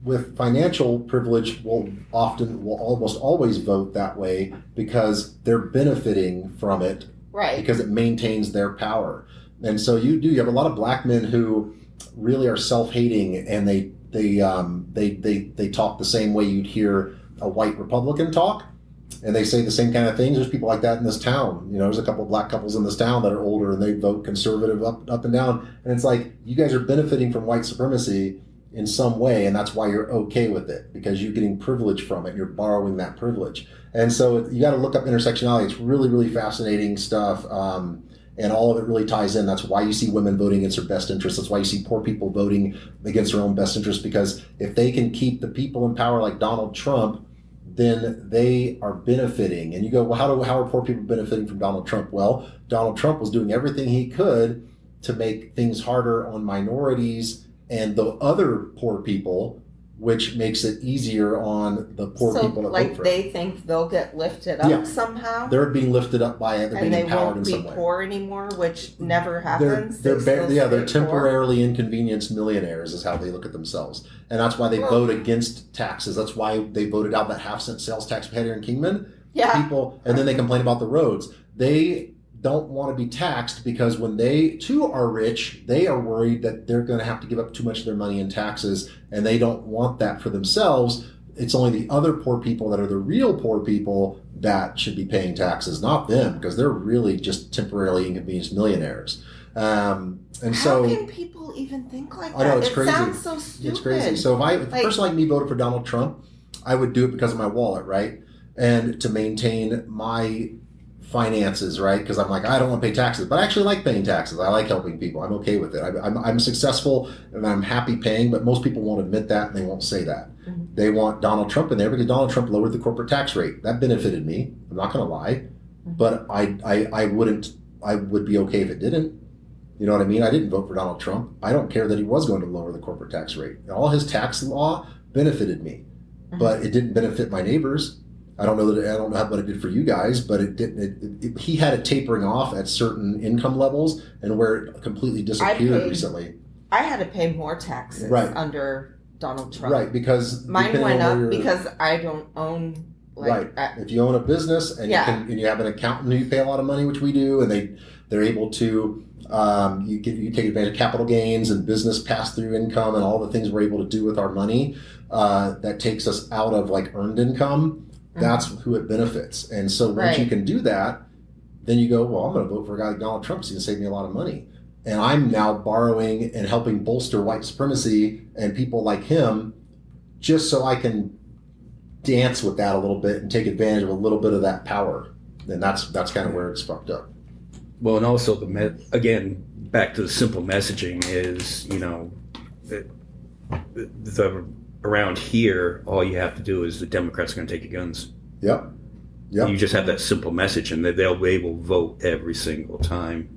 with financial privilege will almost always vote that way, because they're benefiting from it Right. Because it maintains their power. And so you have a lot of black men who really are self-hating, and they talk the same way you'd hear a white Republican talk, and they say the same kind of things. There's people like that in this town. There's a couple of black couples in this town that are older, and they vote conservative up and down. And it's like, you guys are benefiting from white supremacy in some way, and that's why you're okay with it, because you're getting privilege from it. You're borrowing that privilege. And so you got to look up intersectionality. It's really, really fascinating stuff. And all of it really ties in. That's why you see women voting against their best interests. That's why you see poor people voting against their own best interests, because if they can keep the people in power like Donald Trump, then they are benefiting. And you go, well, how are poor people benefiting from Donald Trump? Well, Donald Trump was doing everything he could to make things harder on minorities and the other poor people, which makes it easier on the poor people that vote for him. So, they think they'll get lifted up somehow? They're being lifted up by it. They're being empowered in some way. And they won't be poor anymore, which never happens. They're temporarily inconvenienced millionaires is how they look at themselves. And that's why they vote against taxes. That's why they voted out that 50-cent sales tax we had here in Kingman. Yeah. People, and then they complain about the roads. They don't want to be taxed because when they too are rich, they are worried that they're going to have to give up too much of their money in taxes, and they don't want that for themselves. It's only the other poor people that are the real poor people that should be paying taxes, not them, because they're really just temporarily inconvenienced millionaires. And so, how can people even think like that? I know, it's crazy. It sounds so stupid. It's crazy. So if a person like me voted for Donald Trump, I would do it because of my wallet, right? And to maintain my finances, right? Because I'm like, I don't want to pay taxes, but I actually like paying taxes. I like helping people. I'm okay with it. I'm successful and I'm happy paying, but most people won't admit that and they won't say that. Mm-hmm. They want Donald Trump in there because Donald Trump lowered the corporate tax rate. That benefited me. I'm not going to lie, but I would be okay if it didn't. You know what I mean? I didn't vote for Donald Trump. I don't care that he was going to lower the corporate tax rate. All his tax law benefited me, but it didn't benefit my neighbors. I don't know what it did for you guys, but it didn't. He had it tapering off at certain income levels, and where it completely disappeared recently. I had to pay more taxes under Donald Trump. Right, because mine went up because I don't own. If you own a business and you have an accountant who you pay a lot of money, which we do, and they're able to you take advantage of capital gains and business pass through income and all the things we're able to do with our money that takes us out of earned income. That's who it benefits. And so once you can do that, then you go, well, I'm going to vote for a guy like Donald Trump. He's going to save me a lot of money. And I'm now borrowing and helping bolster white supremacy and people like him just so I can dance with that a little bit and take advantage of a little bit of that power. And that's kind of where it's fucked up. Well, and also, again, back to the simple messaging is, around here, all you have to do is the Democrats are going to take your guns. Yep. You just have that simple message, and they'll be able to vote every single time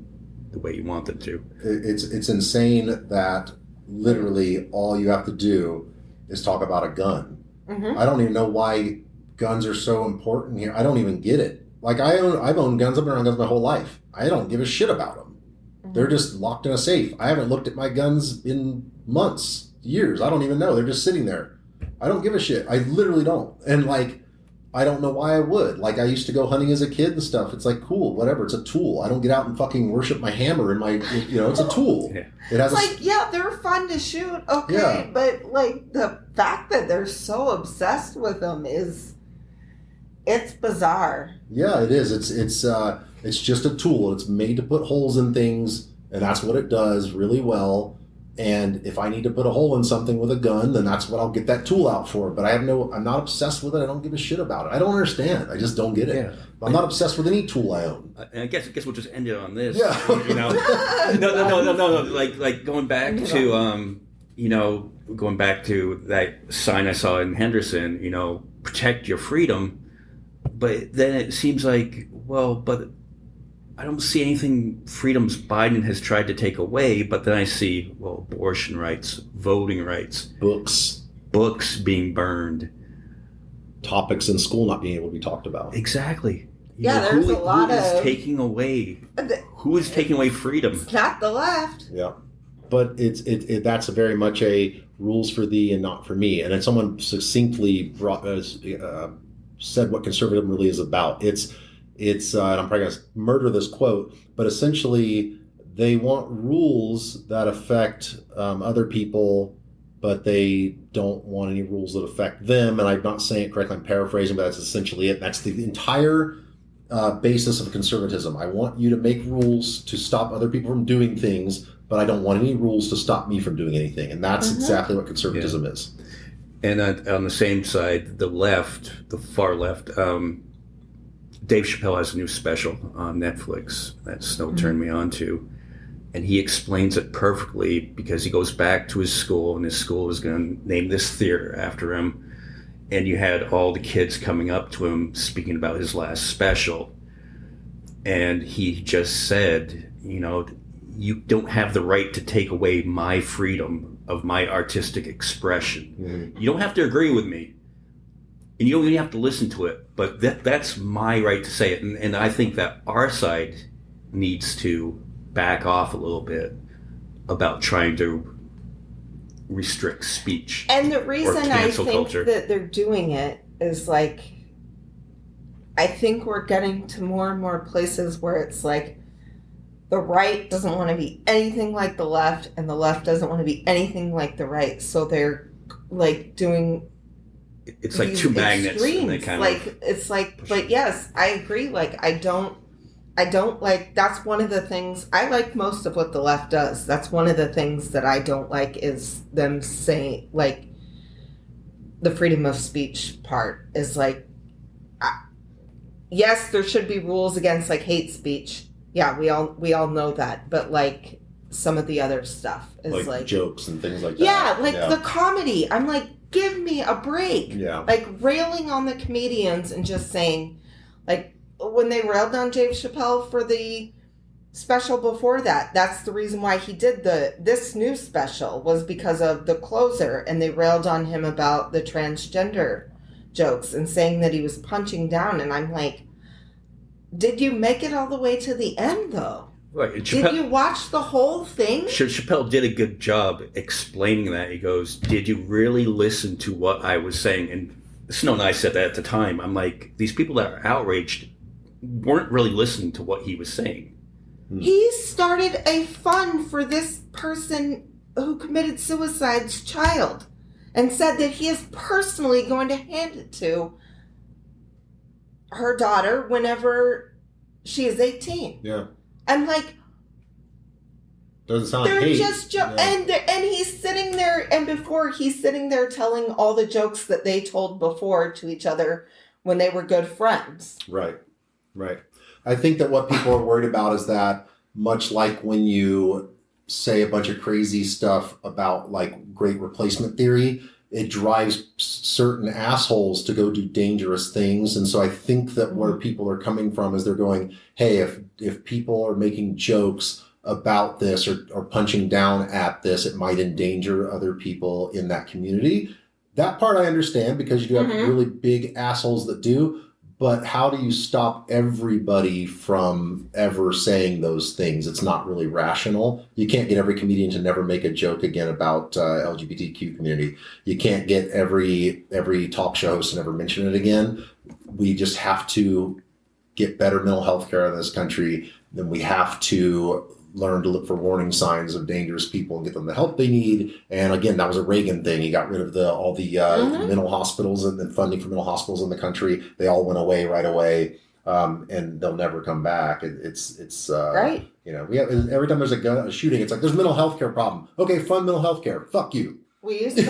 the way you want them to. It's insane that literally all you have to do is talk about a gun. Mm-hmm. I don't even know why guns are so important here. I don't even get it. I've owned guns. I've been around guns my whole life. I don't give a shit about them. Mm-hmm. They're just locked in a safe. I haven't looked at my guns in months. Years. I don't even know. They're just sitting there. I don't give a shit. I literally don't. And I don't know why I would. I used to go hunting as a kid and stuff. It's cool, whatever. It's a tool. I don't get out and fucking worship my hammer and it's a tool. Yeah. It has they're fun to shoot. Okay. But the fact that they're so obsessed with them it's bizarre. Yeah, it is. It's just a tool. It's made to put holes in things, and that's what it does really well. And if I need to put a hole in something with a gun, then that's what I'll get that tool out for. But I'm not obsessed with it. I don't give a shit about it. I don't understand. I just don't get it. Yeah. I'm not obsessed with any tool I own. And I guess we'll just end it on this. Yeah. No. Like going back to going back to that sign I saw in Henderson. Protect your freedom. But then it seems but I don't see anything freedoms Biden has tried to take away, but then I see, abortion rights, voting rights, books being burned, topics in school not being able to be talked about. Exactly. There's a lot of... Who is taking away freedom? It's not the left. Yeah. But that's very much a rules for thee and not for me. And then someone succinctly said what conservatism really is about. It's, and I'm probably going to murder this quote, but essentially they want rules that affect other people, but they don't want any rules that affect them. And I'm not saying it correctly, I'm paraphrasing, but that's essentially it. That's the entire basis of conservatism. I want you to make rules to stop other people from doing things, but I don't want any rules to stop me from doing anything. And that's exactly what conservatism is. And on the same side, the left, the far left, Dave Chappelle has a new special on Netflix that Snow turned me on to. And he explains it perfectly because he goes back to his school, and his school is going to name this theater after him. And you had all the kids coming up to him speaking about his last special. And he just said, you know, you don't have the right to take away my freedom of my artistic expression. Mm-hmm. You don't have to agree with me. And you don't even have to listen to it. But that's my right to say it. And I think that our side needs to back off a little bit about trying to restrict speech. And the reason I think culture. That they're doing it is like, I think we're getting to more and more places where it's like the right doesn't want to be anything like the left, and the left doesn't want to be anything like the right. So they're like doing. It's like two magnets, and they kind of it's like. But yes, I agree. Like I don't like, that's one of the things, I like most of what the left does. That's one of the things that I don't like is them saying, like, the freedom of speech part is like, yes, there should be rules against like hate speech. Yeah, we all know that. But like some of the other stuff is like jokes and things like that. Yeah, like the comedy. I'm like, give me a break. Yeah. Like railing on the comedians and just saying, like, when they railed on Dave Chappelle for the special before that, that's the reason why he did this new special, was because of the closer, and they railed on him about the transgender jokes and saying that he was punching down. And I'm like, did you make it all the way to the end though? Right. Did you watch the whole thing? Chappelle did a good job explaining that. He goes, did you really listen to what I was saying? And Snow and I said that at the time. I'm like, these people that are outraged weren't really listening to what he was saying. He started a fund for this person who committed suicide's child and said that he is personally going to hand it to her daughter whenever she is 18. Yeah. I'm like, doesn't sound they're like hate. just and he's sitting there, and before he's sitting there telling all the jokes that they told before to each other when they were good friends. Right. Right. I think that what people are worried about is that, much like when you say a bunch of crazy stuff about like great replacement theory, it drives certain assholes to go do dangerous things. And so I think that where people are coming from is they're going, hey, if people are making jokes about this or punching down at this, it might endanger other people in that community. That part I understand, because you do have really big assholes that do. But how do you stop everybody from ever saying those things? It's not really rational. You can't get every comedian to never make a joke again about LGBTQ community. You can't get every talk show host to never mention it again. We just have to get better mental health care in this country. Then we have to learn to look for warning signs of dangerous people and get them the help they need. And again, that was a Reagan thing. He got rid of all the mental hospitals and then funding for mental hospitals in the country. They all went away right away, and they'll never come back. It's right. You know, every time there's a shooting, it's like there's mental health care problem. Okay, fund mental health care. Fuck you. We used to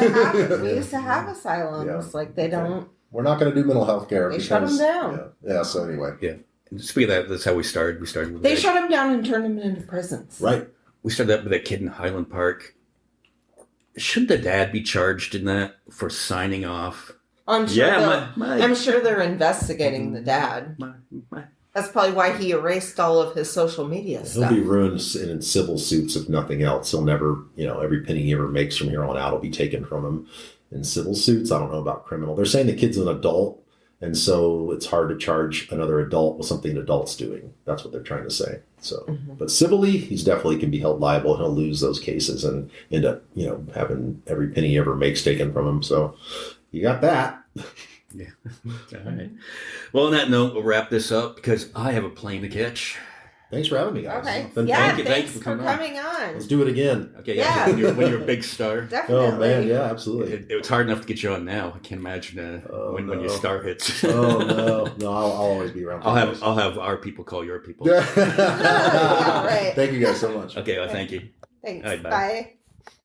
have asylums. Yeah. Like they don't. We're not going to do mental health care. They shut them down. Yeah. So anyway. Yeah. Speaking of that, that's how we started. We started with they shut him down and turned him into prisons. Right. We started that with that kid in Highland Park. Shouldn't the dad be charged in that for signing off? I'm sure. Yeah, I'm sure they're investigating the dad. That's probably why he erased all of his social media stuff. He'll be ruined in civil suits if nothing else. He'll never, every penny he ever makes from here on out will be taken from him in civil suits. I don't know about criminal. They're saying the kid's an adult. And so it's hard to charge another adult with something an adult's doing. That's what they're trying to say. So, but civilly, he's definitely can be held liable, and he'll lose those cases and end up, having every penny he ever makes taken from him. So you got that. Yeah. All right. Well, on that note, we'll wrap this up because I have a plane to catch. Thanks for having me, guys. Okay. It's been Yeah, fun. Thank you thanks for for coming coming on. Let's do it again. Okay. Yeah. When you're a big star. Definitely. Oh man, yeah, absolutely. It was hard enough to get you on now. I can't imagine when your star hits. Oh no, I'll always be around. I'll have our people call your people. Yeah, right. Thank you guys so much. Okay. Well, thank you. Thanks. All right, bye. Bye.